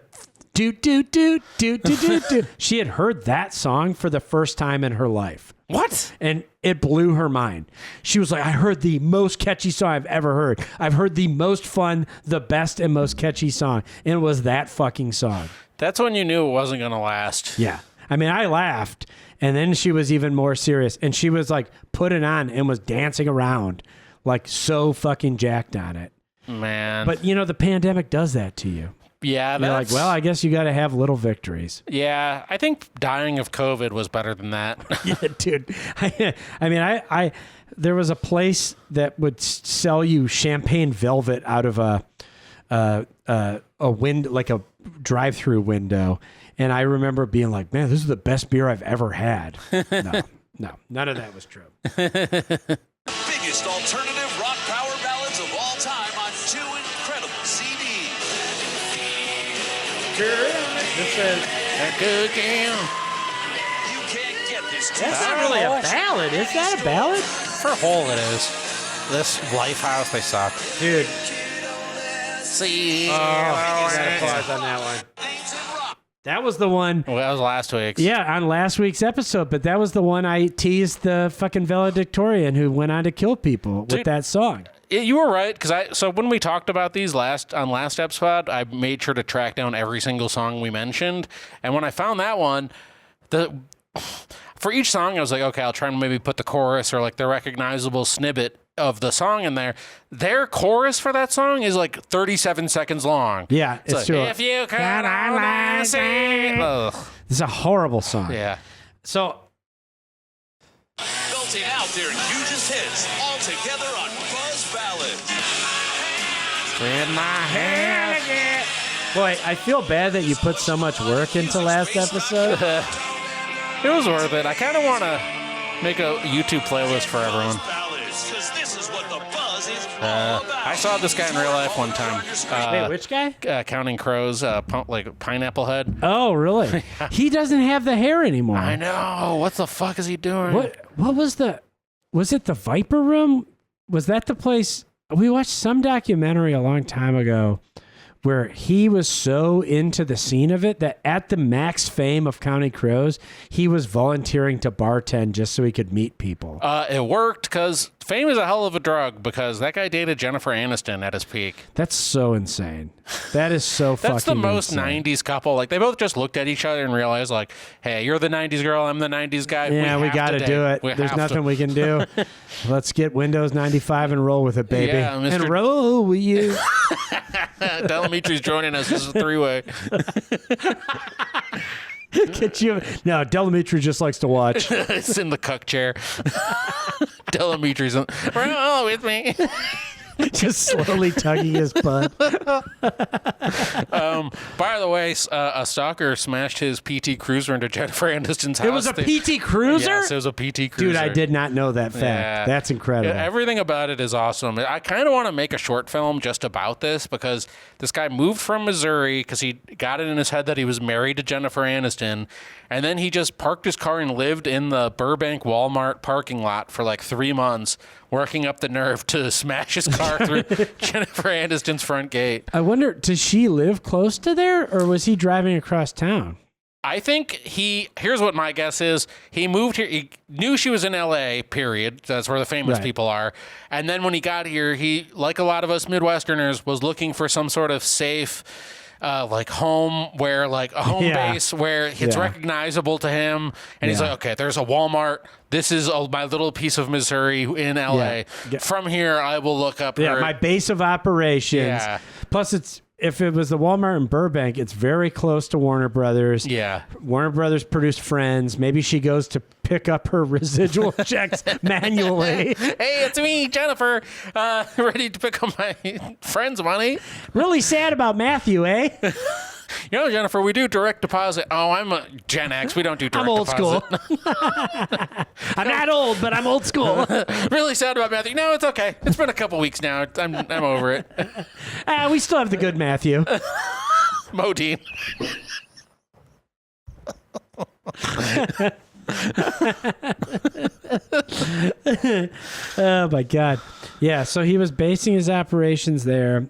doot, doot, doot, doot, doot, doot, doot. She had heard that song for the first time in her life. What? And it blew her mind. She was like, I heard the most catchy song I've ever heard. I've heard the most fun, the best and most catchy song. And it was that fucking song. That's when you knew it wasn't going to last. Yeah. I mean, I laughed. And then she was even more serious. And she was like, put it on and was dancing around like so fucking jacked on it. Man. But, the pandemic does that to you. Yeah, You're like, well, I guess you got to have little victories. Yeah, I think dying of COVID was better than that. Yeah, dude. I there was a place that would sell you champagne velvet out of a window, like a drive-through window, and I remember being like, man, this is the best beer I've ever had. No, none of that was true. Biggest alternative rock power ballads of all time on 2 incredible CDs. This is Good game. You can't get this. that's not really a ballad. Is that a ballad, For Hole, it is. This Lifehouse, they suck. dude? See. Gotta pause on that one. That was the one. Well, that was last week's. Yeah, on last week's episode, but that was the one I teased the fucking valedictorian who went on to kill people with Dude. that song. You were right, because so when we talked about these last episode, I made sure to track down every single song we mentioned, and when I found that one, for each song I was like, okay, I'll try and maybe put the chorus or like the recognizable snippet of the song in there. Their chorus for that song is like 37 seconds long. Yeah, it's like, true. if you could only see. Ugh. This is a horrible song. Yeah. So Belting out their hugest hits all together on Buzz Ballads. In my hand again. boy, I feel bad that you put so much work into last episode. It was worth it. I kind of want to make a YouTube playlist for everyone. Ballads, 'cause this is what the buzz is all about. I saw this guy in real life one time. Wait, which guy? Counting Crows, like Pineapple Head. Oh, really? He doesn't have the hair anymore. I know. What the fuck is he doing? What was it the Viper Room? Was that the place? We watched some documentary a long time ago where he was so into the scene of it that at the max fame of Counting Crows, he was volunteering to bartend just so he could meet people. It worked because fame is a hell of a drug because that guy dated Jennifer Aniston at his peak. That's so insane. That is so fucking That's the most insane. 90s couple. Like, they both just looked at each other and realized, like, hey, you're the 90s girl, I'm the 90s guy. Yeah, we got to do it. There's nothing we can do. Let's get Windows 95 and roll with it, baby. Yeah, Mr. And roll with you. Delamitri's joining us. This is a three-way. Get you. No, Delamitri just likes to watch. It's in the cuck chair. Delamitri's roll with me. Just slowly tugging his butt. By the way, a stalker smashed his PT Cruiser into Jennifer Aniston's house. It was a PT Cruiser? Yes, it was a PT Cruiser. Dude, I did not know that fact. Yeah. That's incredible. Yeah, everything about it is awesome. I kind of want to make a short film just about this because this guy moved from Missouri because he got it in his head that he was married to Jennifer Aniston. And then he just parked his car and lived in the Burbank Walmart parking lot for like 3 months, working up the nerve to smash his car through Jennifer Aniston's front gate. I wonder, does she live close to there or was he driving across town? I think here's what my guess is. He moved here. He knew she was in LA, period. That's where the famous Right. people are. And then when he got here, he, like a lot of us Midwesterners, was looking for some sort of safe, like home where, like a home Yeah. base where it's Yeah. recognizable to him. And he's Yeah. like, okay, there's a Walmart. This is my little piece of Missouri in LA. Yeah. From here, I will look up Yeah, her. my base of operations. Yeah. Plus, if it was the Walmart in Burbank, it's very close to Warner Brothers. Yeah. Warner Brothers produced Friends. Maybe she goes to pick up her residual checks manually. Hey, it's me, Jennifer. Ready to pick up my friend's money. Really sad about Matthew, eh? Jennifer, we do direct deposit. Oh, I'm a Gen X. We don't do direct I'm old deposit. school. I'm not old, but I'm old school. Really sad about Matthew. No, it's okay. It's been a couple weeks now. I'm over it. We still have the good Matthew. Modine. Oh my God. Yeah, so he was basing his operations there.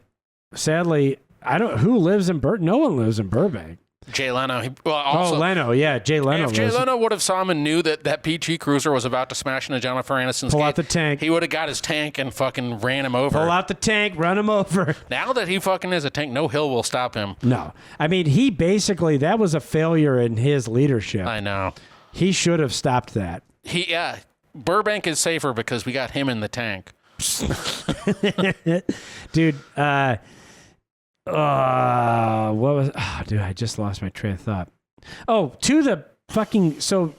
Sadly, who lives in no one lives in Burbank. Jay Leno. Also, Leno, yeah, Jay Leno. if Jay Leno would have saw him and knew that PT Cruiser was about to smash into Jennifer Aniston's Pull gate, out the tank. he would have got his tank and fucking ran him over. Pull out the tank, run him over. Now that he fucking has a tank, no hill will stop him. No. I mean, he basically, that was a failure in his leadership. I know. He should have stopped that. Burbank is safer because we got him in the tank. Dude, I just lost my train of thought. So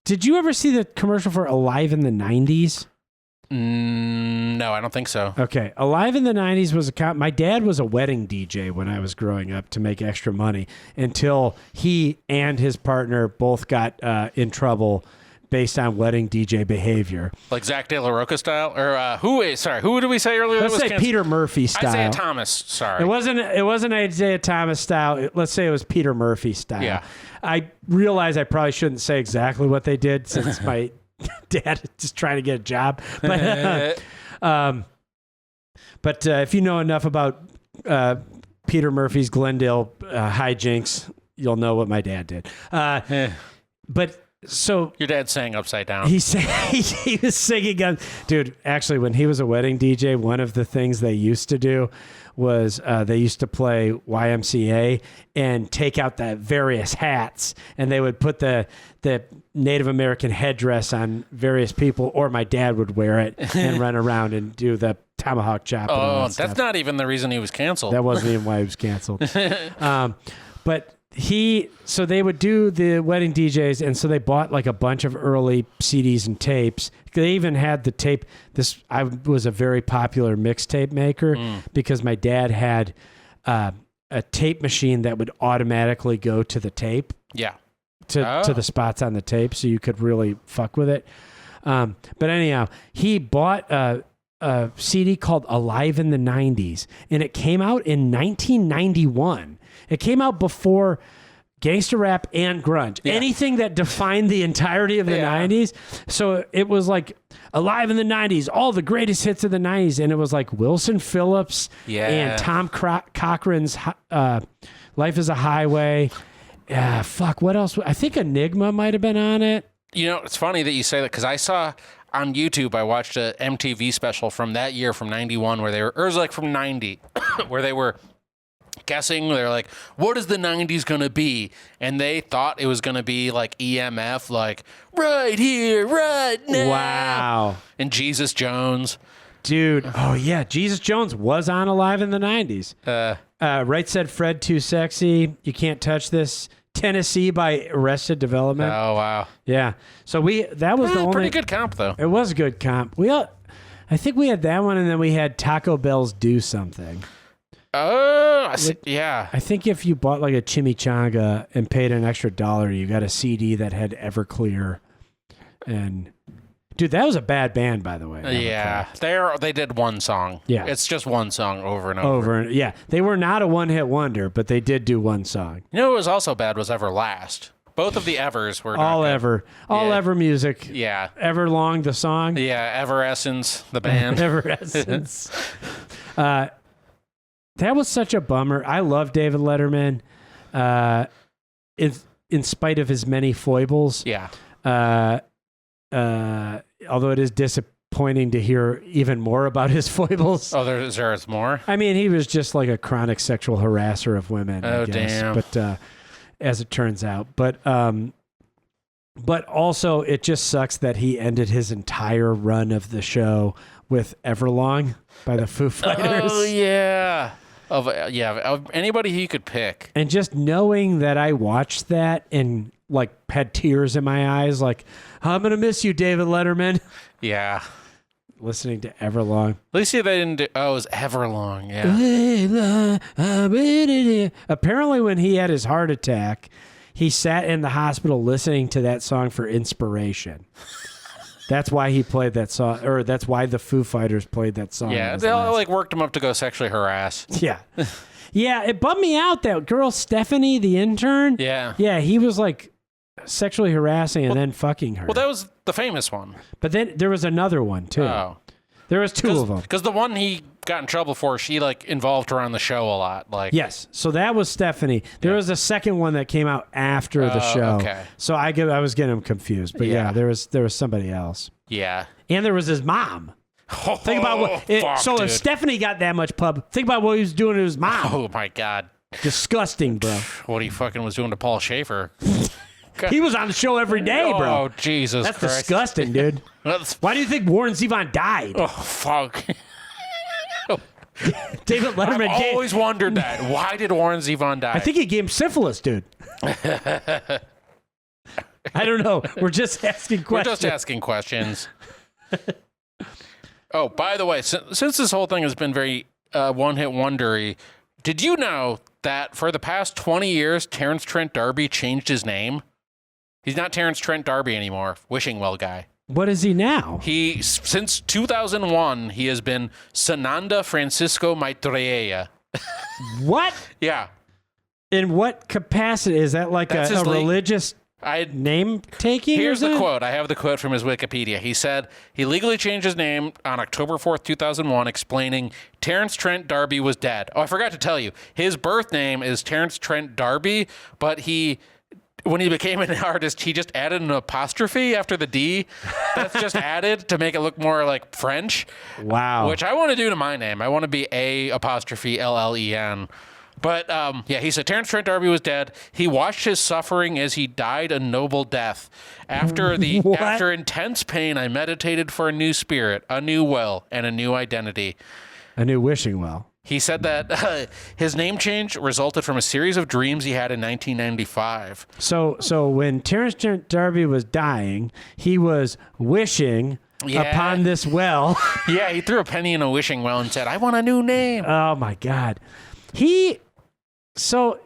did you ever see the commercial for Alive in the 90s? No, I don't think so. Okay. Alive in the 90s was my dad was a wedding DJ when I was growing up to make extra money until he and his partner both got in trouble based on wedding DJ behavior. Like Zach De La Rocha style? Or who did we say earlier? Let's say Peter Murphy style. Isaiah Thomas, sorry. It wasn't Isaiah Thomas style. Let's say it was Peter Murphy style. Yeah. I realize I probably shouldn't say exactly what they did since my dad is just trying to get a job. But if you know enough about Peter Murphy's Glendale hijinks, you'll know what my dad did. But so your dad sang Upside Down. He was singing. Dude, actually, when he was a wedding DJ, one of the things they used to do was they used to play YMCA and take out the various hats, and they would put the Native American headdress on various people, or my dad would wear it and run around and do the tomahawk chop. Oh, that's not even the reason he was canceled. That wasn't even why he was canceled. But so they would do the wedding DJs, and so they bought like a bunch of early CDs and tapes. They even had the tape. I was a very popular mixtape maker because my dad had a tape machine that would automatically go to the tape. Yeah. To the spots on the tape, so you could really fuck with it. But anyhow, he bought a CD called Alive in the 90s, and it came out in 1991. It came out before gangster rap and grunge. Yeah. Anything that defined the entirety of the 90s. So it was like Alive in the 90s, all the greatest hits of the 90s. And it was like Wilson Phillips and Tom Cochran's Life is a Highway. What else? I think Enigma might have been on it. You know, it's funny that you say that because I saw on YouTube, I watched a MTV special from that year, from 91, or it was like from 90, where they were guessing. They're like, what is the 90s going to be? And they thought it was going to be like EMF, like right here, right now. Wow. And Jesus Jones. Dude. Oh, yeah. Jesus Jones was on Alive in the 90s. Right Said Fred, Too Sexy. You Can't Touch This. Tennessee by Arrested Development. Oh, wow. Yeah. So that was the only... Pretty good comp, though. It was a good comp. I think we had that one, and then we had Taco Bell's Do Something. Oh, yeah. I think if you bought like a chimichanga and paid an extra $1, you got a CD that had Everclear. And dude, that was a bad band, by the way. Yeah, they did one song. Yeah, it's just one song over and over. Yeah, they were not a one-hit wonder, but they did do one song. You know what was also bad was Everlast. Both of the Evers were all Ever music. Yeah, Everlong the song. Yeah, Everessence the band. Everessence. That was such a bummer. I love David Letterman, in spite of his many foibles. Yeah. Although it is disappointing to hear even more about his foibles. Oh, there's more? I mean, he was just like a chronic sexual harasser of women, I guess. Damn. But as it turns out. But also, it just sucks that he ended his entire run of the show with Everlong by the Foo Fighters. Oh, yeah. Of anybody he could pick. And just knowing that I watched that and like had tears in my eyes, like, I'm going to miss you, David Letterman. Yeah. listening to Everlong. At least they didn't do, it was Everlong, yeah. Apparently, when he had his heart attack, he sat in the hospital listening to that song for inspiration. That's why he played that song, or that's why the Foo Fighters played that song. Yeah, they all like worked him up to go sexually harass. Yeah. Yeah, it bummed me out, that girl Stephanie, the intern. Yeah. Yeah, he was like sexually harassing and then fucking her. Well, that was the famous one. But then there was another one, too. Oh. There was two of them. Because the one he got in trouble for, she like involved her on the show a lot. Like, Yes. So that was Stephanie. There was a second one that came out after the show. Okay. So I was getting them confused. But yeah, there was somebody else. Yeah. And there was his mom. Think about what. Dude. If Stephanie got that much pub, think about what he was doing to his mom. Oh my God. Disgusting, bro. What he fucking was doing to Paul Schaefer. He was on the show every day, bro. Oh, Jesus That's Christ. disgusting, dude. Why do you think Warren Zevon died? Oh, fuck. David Letterman I've always wondered that. Why did Warren Zevon die? I think he gave him syphilis, dude. I don't know. We're just asking questions. We're just asking questions. Oh, by the way, since this whole thing has been very one-hit wondery, did you know that for the past 20 years, Terrence Trent D'Arby changed his name? He's not Terrence Trent D'Arby anymore. Wishing well guy. What is he now? Since 2001, he has been Sananda Francisco Maitreya. What? Yeah. In what capacity? Is that like That's a his religious name taking? Here's the quote. I have the quote from his Wikipedia. He said he legally changed his name on October 4th, 2001, explaining Terrence Trent D'Arby was dead. Oh, I forgot to tell you. His birth name is Terrence Trent D'Arby, but when he became an artist, he just added an apostrophe after the D. That's just added to make it look more like French. Wow. Which I want to do to my name. I want to be A''Len. But yeah, he said Terrence Trent D'Arby was dead. He watched his suffering as he died a noble death. After intense pain, I meditated for a new spirit, a new will, and a new identity. A new wishing well. He said that his name change resulted from a series of dreams he had in 1995. So when Terrence Trent D'Arby was dying, he was wishing upon this well. Yeah, he threw a penny in a wishing well and said, I want a new name. Oh, my God. So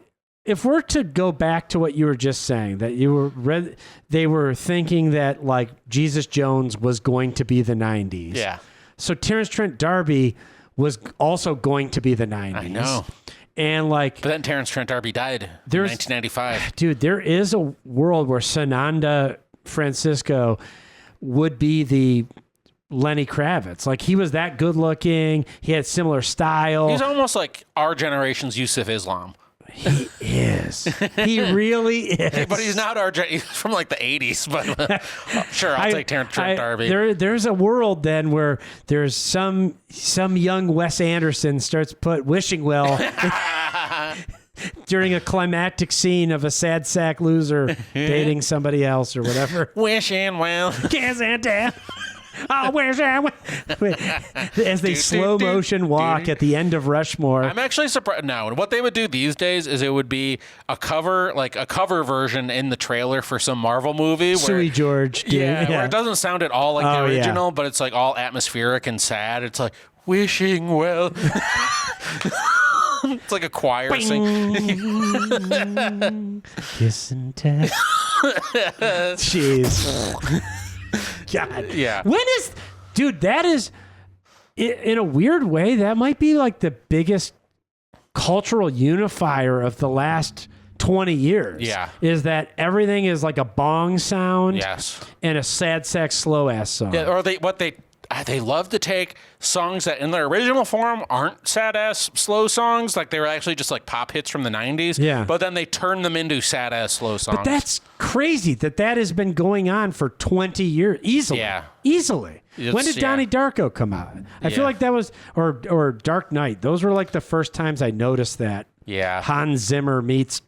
if we're to go back to what you were just saying, that they were thinking that like Jesus Jones was going to be the 90s. Yeah. So Terrence Trent D'Arby was also going to be the 90s. I know. And like, but then Terrence Trent D'Arby died in 1995. Dude, there is a world where Sananda Francisco would be the Lenny Kravitz. Like, he was that good looking. He had similar style. He's almost like our generation's Yusuf Islam. He is. He really is. But he's not he's from like the 80s. But sure, I'll take Terrence Trent D'Arby. There's a world then where there's some young Wes Anderson starts put wishing well during a climactic scene of a sad sack loser dating somebody else or whatever. Wishing well. Oh, where's that? As they slow motion walk at the end of Rushmore. I'm actually surprised. No, what they would do these days is it would be a cover version in the trailer for some Marvel movie. Sui George. Where it doesn't sound at all like the original, but it's like all atmospheric and sad. It's like, wishing well. It's like a choir singing. Kiss and tell. Jeez. God. Yeah. Dude, that is, in a weird way, that might be like the biggest cultural unifier of the last 20 years. Yeah. Is that everything is like a bong sound. Yes. And a sad sack slow ass song. Yeah, or they love to take songs that in their original form aren't sad ass slow songs, like they were actually just like pop hits from the 90s. Yeah. But then they turn them into sad ass slow songs. But that's crazy that has been going on for 20 years. Easily. Yeah. Easily. When did Donnie Darko come out? I feel like that was, or Dark Knight. Those were like the first times I noticed that. Yeah. Hans Zimmer meets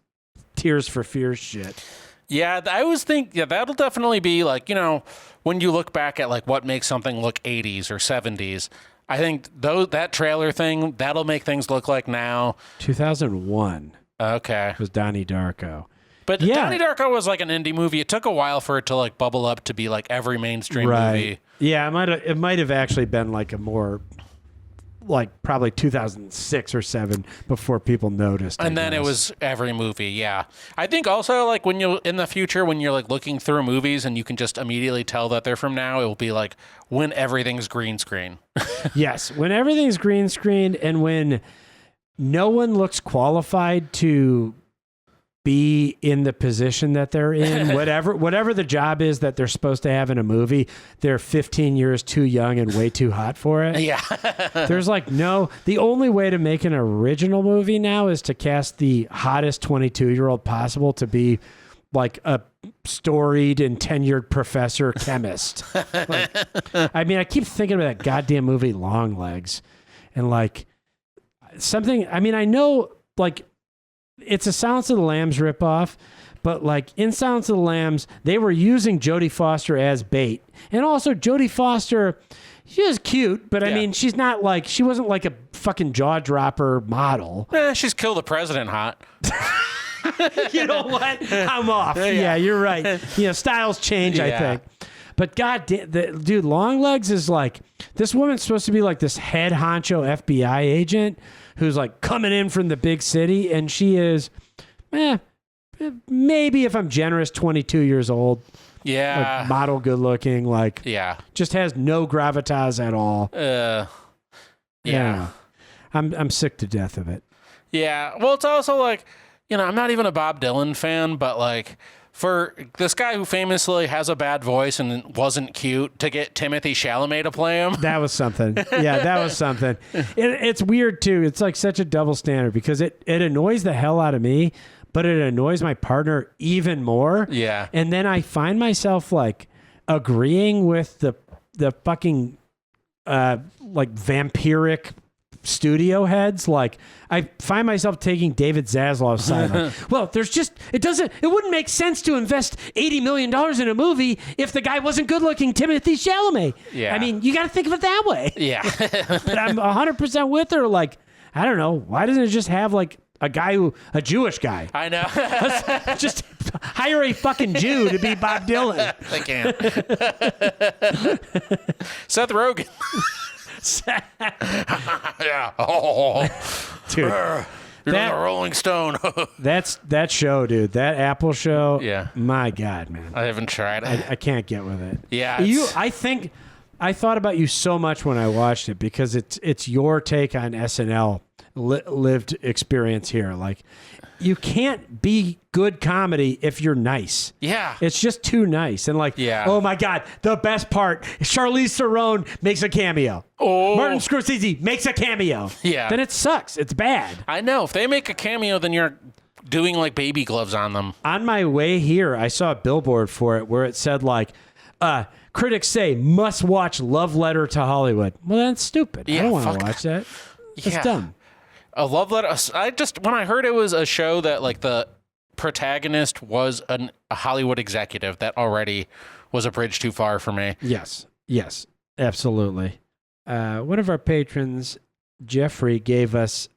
Tears for Fears shit. Yeah, I always think, that'll definitely be like, when you look back at like what makes something look 80s or 70s, I think that trailer thing, that'll make things look like now. 2001. Okay. Was Donnie Darko. But Donnie Darko was like an indie movie. It took a while for it to like bubble up to be like every mainstream movie. Yeah, it might have actually been like a more like probably 2006 or 7 before people noticed. And then it was every movie. Yeah. I think also like when you in the future, when you're like looking through movies and you can just immediately tell that they're from now, it will be like when everything's green screen. Yes. When everything's green screened and when no one looks qualified to be in the position that they're in, whatever the job is that they're supposed to have in a movie, they're 15 years too young and way too hot for it. Yeah. There's like the only way to make an original movie now is to cast the hottest 22-year-old possible to be like a storied and tenured professor chemist. I mean, I keep thinking about that goddamn movie Long Legs and like something, I mean, I know like it's a Silence of the Lambs ripoff, but like in Silence of the Lambs, they were using Jodie Foster as bait. And also Jodie Foster, she was cute, but I mean, she wasn't like a fucking jaw dropper model. She's killed the president hot. You know what? I'm off. Yeah, you're right. Styles change, I think. But goddamn, dude, Long Legs is like, this woman's supposed to be like this head honcho FBI agent who's like coming in from the big city, and she is, maybe if I'm generous, 22 years old. Yeah. Like model, good looking, like, just has no gravitas at all. Yeah. I'm sick to death of it. Yeah. Well, it's also like, I'm not even a Bob Dylan fan, but like, for this guy who famously has a bad voice and wasn't cute, to get Timothée Chalamet to play him. That was something. Yeah, that was something. It's weird, too. It's like such a double standard because it annoys the hell out of me, but it annoys my partner even more. Yeah. And then I find myself like agreeing with the fucking like vampiric studio heads. Like I find myself taking David Zaslav's side. Like, well, it wouldn't make sense to invest $80 million in a movie if the guy wasn't good looking Timothée Chalamet. Yeah. I mean, you got to think of it that way. Yeah. But I'm 100% with her. Like, I don't know. Why doesn't it just have like a Jewish guy? I know. Just hire a fucking Jew to be Bob Dylan. They can't. Seth Rogen. Yeah. Oh, dude. You're a Rolling Stone. that show, dude. That Apple show. Yeah. My God, man. I haven't tried it. I can't get with it. Yeah. I thought about you so much when I watched it because it's your take on SNL lived experience here. Like, you can't be good comedy if you're nice. Yeah. It's just too nice. And like, oh my God, the best part, Charlize Theron makes a cameo. Oh. Martin Scorsese makes a cameo. Yeah. Then it sucks. It's bad. I know. If they make a cameo, then you're doing like baby gloves on them. On my way here, I saw a billboard for it where it said like, critics say must watch Love Letter to Hollywood. Well, that's stupid. I don't want to watch that. It's dumb. A Love Letter. When I heard it was a show that like the protagonist was a Hollywood executive, that already was a bridge too far for me. Yes, absolutely. One of our patrons, Jeffrey, gave us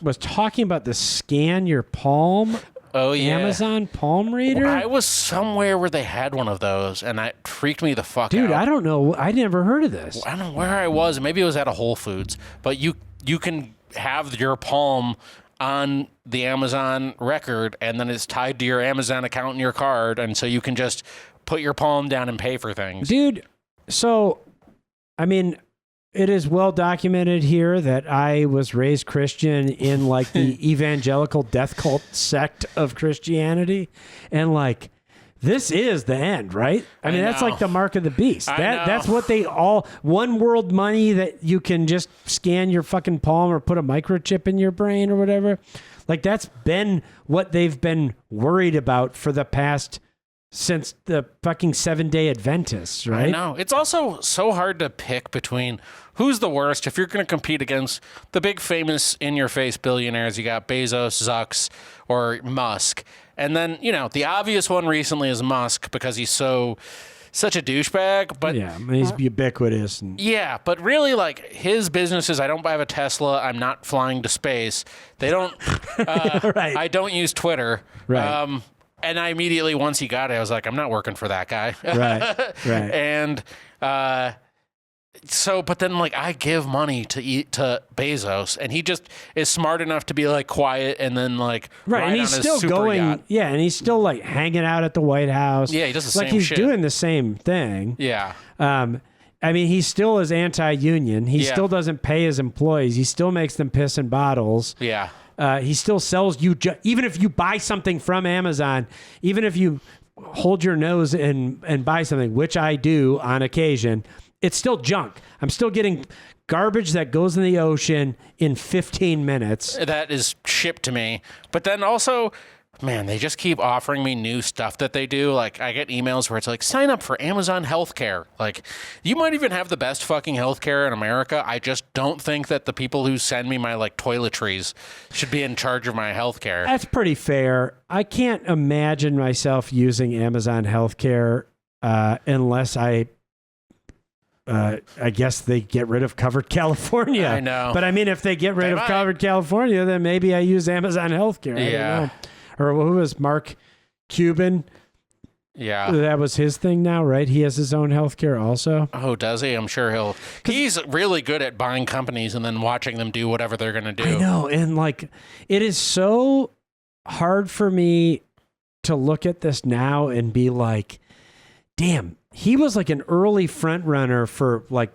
was talking about the Scan Your Palm. Oh yeah, Amazon Palm Reader. I was somewhere where they had one of those, and that freaked me the fuck out. Dude, I don't know. I never heard of this. I don't know where I was. Maybe it was at a Whole Foods, but you can have your palm on the Amazon record, and then it's tied to your Amazon account and your card, and so you can just put your palm down and pay for things. Dude, so, I mean, it is well documented here that I was raised Christian in like the evangelical death cult sect of Christianity, and like, this is the end, right? I mean, that's like the mark of the beast. That's what they all, one world money that you can just scan your fucking palm or put a microchip in your brain or whatever. Like, that's been what they've been worried about for the past, since the fucking 7-day Adventists, right? I know. It's also so hard to pick between who's the worst. If you're going to compete against the big famous in-your-face billionaires, you got Bezos, Zucks, or Musk. And then, the obvious one recently is Musk because he's such a douchebag. But yeah, he's ubiquitous. Yeah, but really, like, his businesses, I don't have a Tesla. I'm not flying to space. They don't. Right. I don't use Twitter. Right. And I immediately, once he got it, I was like, I'm not working for that guy. Right. And so, but then like I give money to Bezos, and he just is smart enough to be like quiet, and then like right, and he's still going. Yacht. Yeah, and he's still like hanging out at the White House. Yeah, he does the like same he's shit. doing the same thing. Yeah. I mean, he still is anti-union. He still doesn't pay his employees. He still makes them piss in bottles. Yeah. He still sells you, even if you buy something from Amazon, even if you hold your nose and buy something, which I do on occasion, it's still junk. I'm still getting garbage that goes in the ocean in 15 minutes. That is shipped to me. But then also, man, they just keep offering me new stuff that they do. Like, I get emails where it's like, sign up for Amazon Healthcare. Like, you might even have the best fucking healthcare in America. I just don't think that the people who send me my, like, toiletries should be in charge of my healthcare. That's pretty fair. I can't imagine myself using Amazon Healthcare unless I guess they get rid of Covered California. I know. But I mean, if they get rid of Covered California, then maybe I use Amazon Healthcare. I don't know. Or who was Mark Cuban? Yeah. That was his thing now, right? He has his own healthcare also. Oh, does he? I'm sure he's really good at buying companies and then watching them do whatever they're going to do. I know. And like, it is so hard for me to look at this now and be like, damn, he was like an early front runner for like,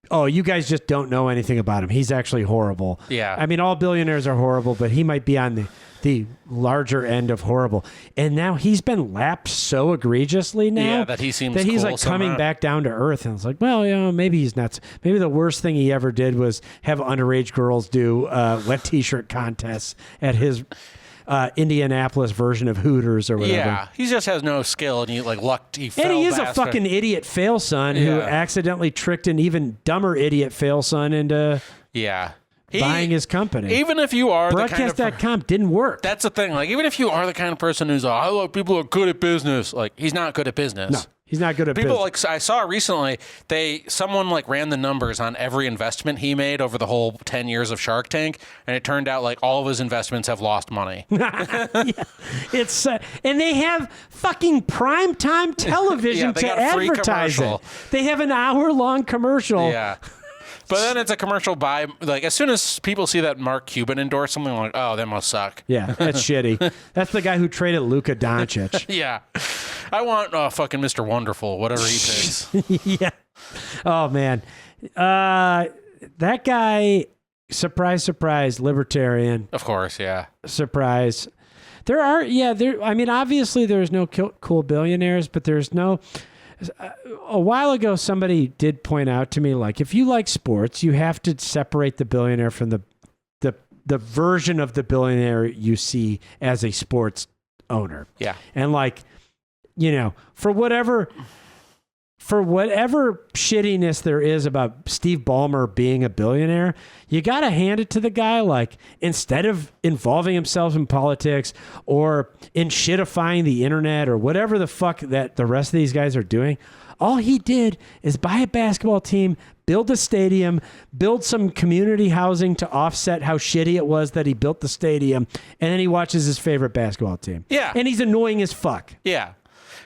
oh, you guys just don't know anything about him. He's actually horrible. Yeah. I mean, all billionaires are horrible, but he might be on the larger end of horrible. And now he's been lapped so egregiously now that he seems that he's cool like coming somehow. back down to earth. And it's like, well, you know, maybe he's nuts. Maybe the worst thing he ever did was have underage girls do wet t-shirt contests at his Indianapolis version of Hooters or whatever. Yeah, he just has no skill, and he like lucked. He fell And he is bastard. a fucking idiot fail son who Yeah. accidentally tricked an even dumber idiot fail son into buying his company. Even if you are the kind of Broadcast.com didn't work. that's the thing. Like, even if you are the kind of person who's like, I love people who are good at business. Like, he's not good at business. No, he's not good at People business. like I saw recently, someone like ran the numbers on every investment he made over the whole 10 years of Shark Tank, and it turned out like all of his investments have lost money. It's and they have fucking primetime television Yeah, they to got a free advertise it. commercial. They have an hour-long commercial. Yeah. But then it's a commercial by, like, as soon as people see that Mark Cuban endorsed something, like, oh, that must suck. Yeah, that's shitty. That's the guy who traded Luka Doncic. Yeah. I want fucking Mr. Wonderful, whatever he picks. Yeah. Oh, man. That guy, surprise, surprise, libertarian. Of course, yeah. Surprise. I mean, obviously there's no cool billionaires, but there's no... A while ago, somebody did point out to me, like, if you like sports, you have to separate the billionaire from the version of the billionaire you see as a sports owner. Yeah. And like, you know, for whatever shittiness there is about Steve Ballmer being a billionaire, you got to hand it to the guy. Like, instead of involving himself in politics or in shitifying the internet or whatever the fuck that the rest of these guys are doing, all he did is buy a basketball team, build a stadium, build some community housing to offset how shitty it was that he built the stadium, and then he watches his favorite basketball team. Yeah. And he's annoying as fuck. Yeah.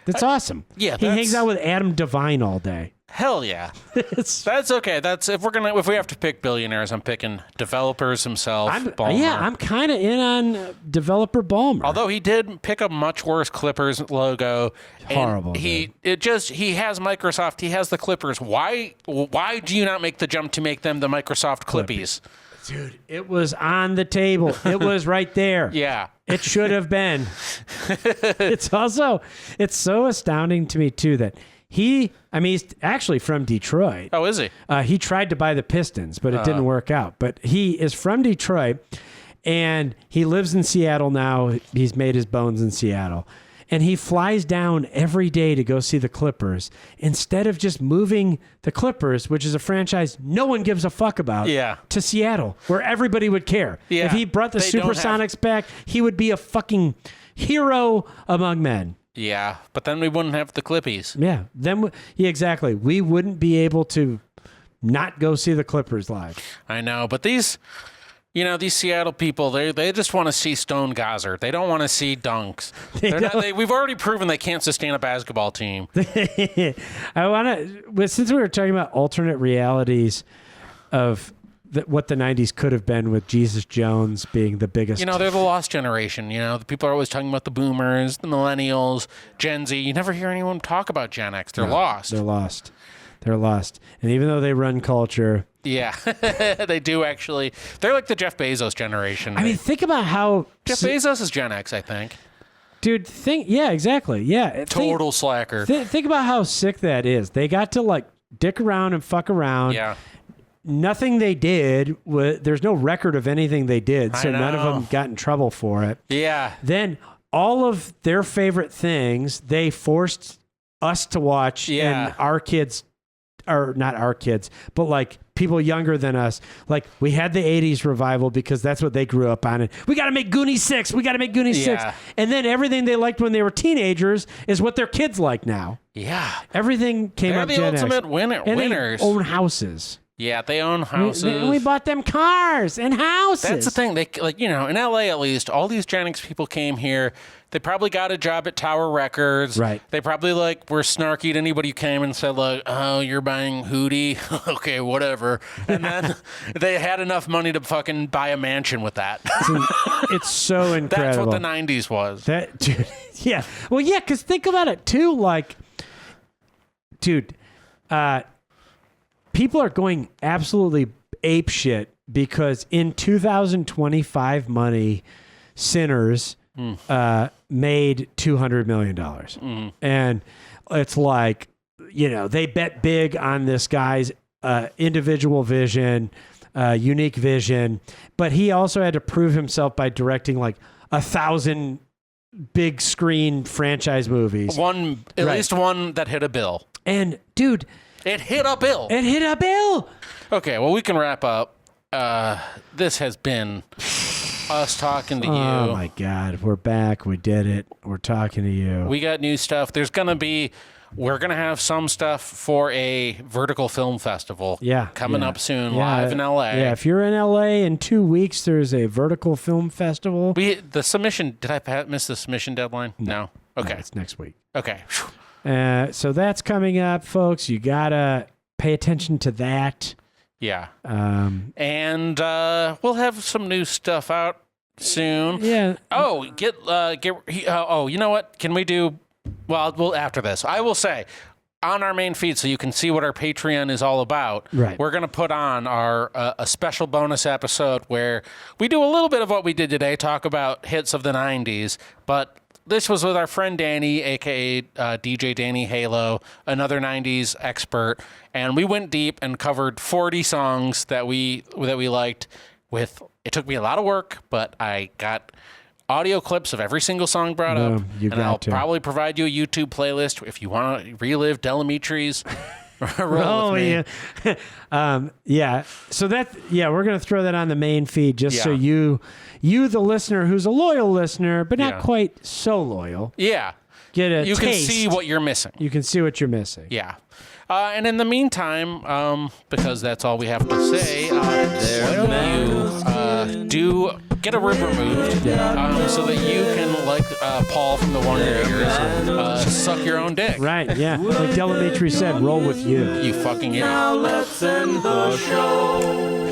That's awesome. Yeah, he hangs out with Adam Devine all day. Hell yeah. That's okay. That's if we have to pick billionaires, I'm picking developers himself. Ballmer. Yeah, I'm kind of in on developer Ballmer. Although he did pick a much worse Clippers logo. Horrible, He has Microsoft. He has the Clippers. Why do you not make the jump to make them the Microsoft Clippies? Dude, it was on the table. It was right there. Yeah. It should have been. It's so astounding to me too that he's actually from Detroit. Oh, is he? He tried to buy the Pistons, but it didn't work out. But he is from Detroit, and he lives in Seattle now. He's made his bones in Seattle. And he flies down every day to go see the Clippers instead of just moving the Clippers, which is a franchise no one gives a fuck about, to Seattle, where everybody would care. Yeah. If he brought the Supersonics back, he would be a fucking hero among men. Yeah, but then we wouldn't have the Clippies. Yeah. Exactly. We wouldn't be able to not go see the Clippers live. I know, but these You know, these Seattle people, they just want to see Stone Gozer. They don't want to see dunks. We've already proven they can't sustain a basketball team. I want to, since we were talking about alternate realities of what the 90s could have been with Jesus Jones being the biggest. You know, they're the lost generation. You know, the people are always talking about the boomers, the millennials, Gen Z. You never hear anyone talk about Gen X. They're lost. They're lost. They're lost. And even though they run culture. Yeah, they do actually. They're like the Jeff Bezos generation. I mean, think about how... Jeff Bezos is Gen X, I think. Dude, yeah, exactly. Yeah. Total slacker. Think about how sick that is. They got to, like, dick around and fuck around. Yeah. Nothing they did, there's no record of anything they did, so none of them got in trouble for it. Yeah. Then all of their favorite things, they forced us to watch, and our kids... or not our kids, but like people younger than us. Like we had the 80s revival because that's what they grew up on. And we got to make Goonies 6. We got to make Goonies 6. And then everything they liked when they were teenagers is what their kids like now. Yeah. Everything came up Gen X. They're the ultimate winners. They own houses. Yeah, they own houses. We bought them cars and houses. That's the thing. They, like, you know, in LA at least, all these Gen X people came here. They probably got a job at Tower Records. Right. They probably like were snarky to anybody who came and said like, "Oh, you're buying Hootie? Okay, whatever." And then they had enough money to fucking buy a mansion with that. It's so incredible. That's what the 90s was. Dude, yeah. Well, yeah, because think about it too. Like, dude, people are going absolutely ape shit because in 2025 money, Sinners made $200 million. And it's like, you know, they bet big on this guy's individual vision, unique vision, but he also had to prove himself by directing like 1,000 big screen franchise movies. At least one that hit a bill. And dude, it hit a bill. Okay, well, we can wrap up. This has been us talking to you. Oh my God, we're back. We did it. We're talking to you. We got new stuff. We're going to have some stuff for a vertical film festival. Coming up soon, live in LA. Yeah, if you're in LA in 2 weeks, there's a vertical film festival. The submission, did I miss the submission deadline? No. Okay. No, it's next week. Okay. So that's coming up, folks. You got to pay attention to that. Yeah. And we'll have some new stuff out soon. Yeah. Oh, you know what? Can we do... Well, after this, I will say on our main feed, so you can see what our Patreon is all about. Right. We're going to put on our a special bonus episode where we do a little bit of what we did today, talk about hits of the 90s, but this was with our friend Danny, a.k.a. DJ Danny Halo, another 90s expert, and we went deep and covered 40 songs that we liked. It took me a lot of work, but I got audio clips of every single song brought up, and I'll probably provide you a YouTube playlist if you want to relive Delamitri's. Roll with me. Yeah. So we're going to throw that on the main feed just so you, the listener who's a loyal listener, but not quite so loyal. Yeah. Get a You taste. can see what you're missing. You can see what you're missing. Yeah. And in the meantime, because that's all we have to say, why don't you get a rib removed so that you can, like Paul from the Wonder Years, suck your own dick. Right, yeah. Like Delamitri said, roll with you. You fucking idiot. Now let's end the show.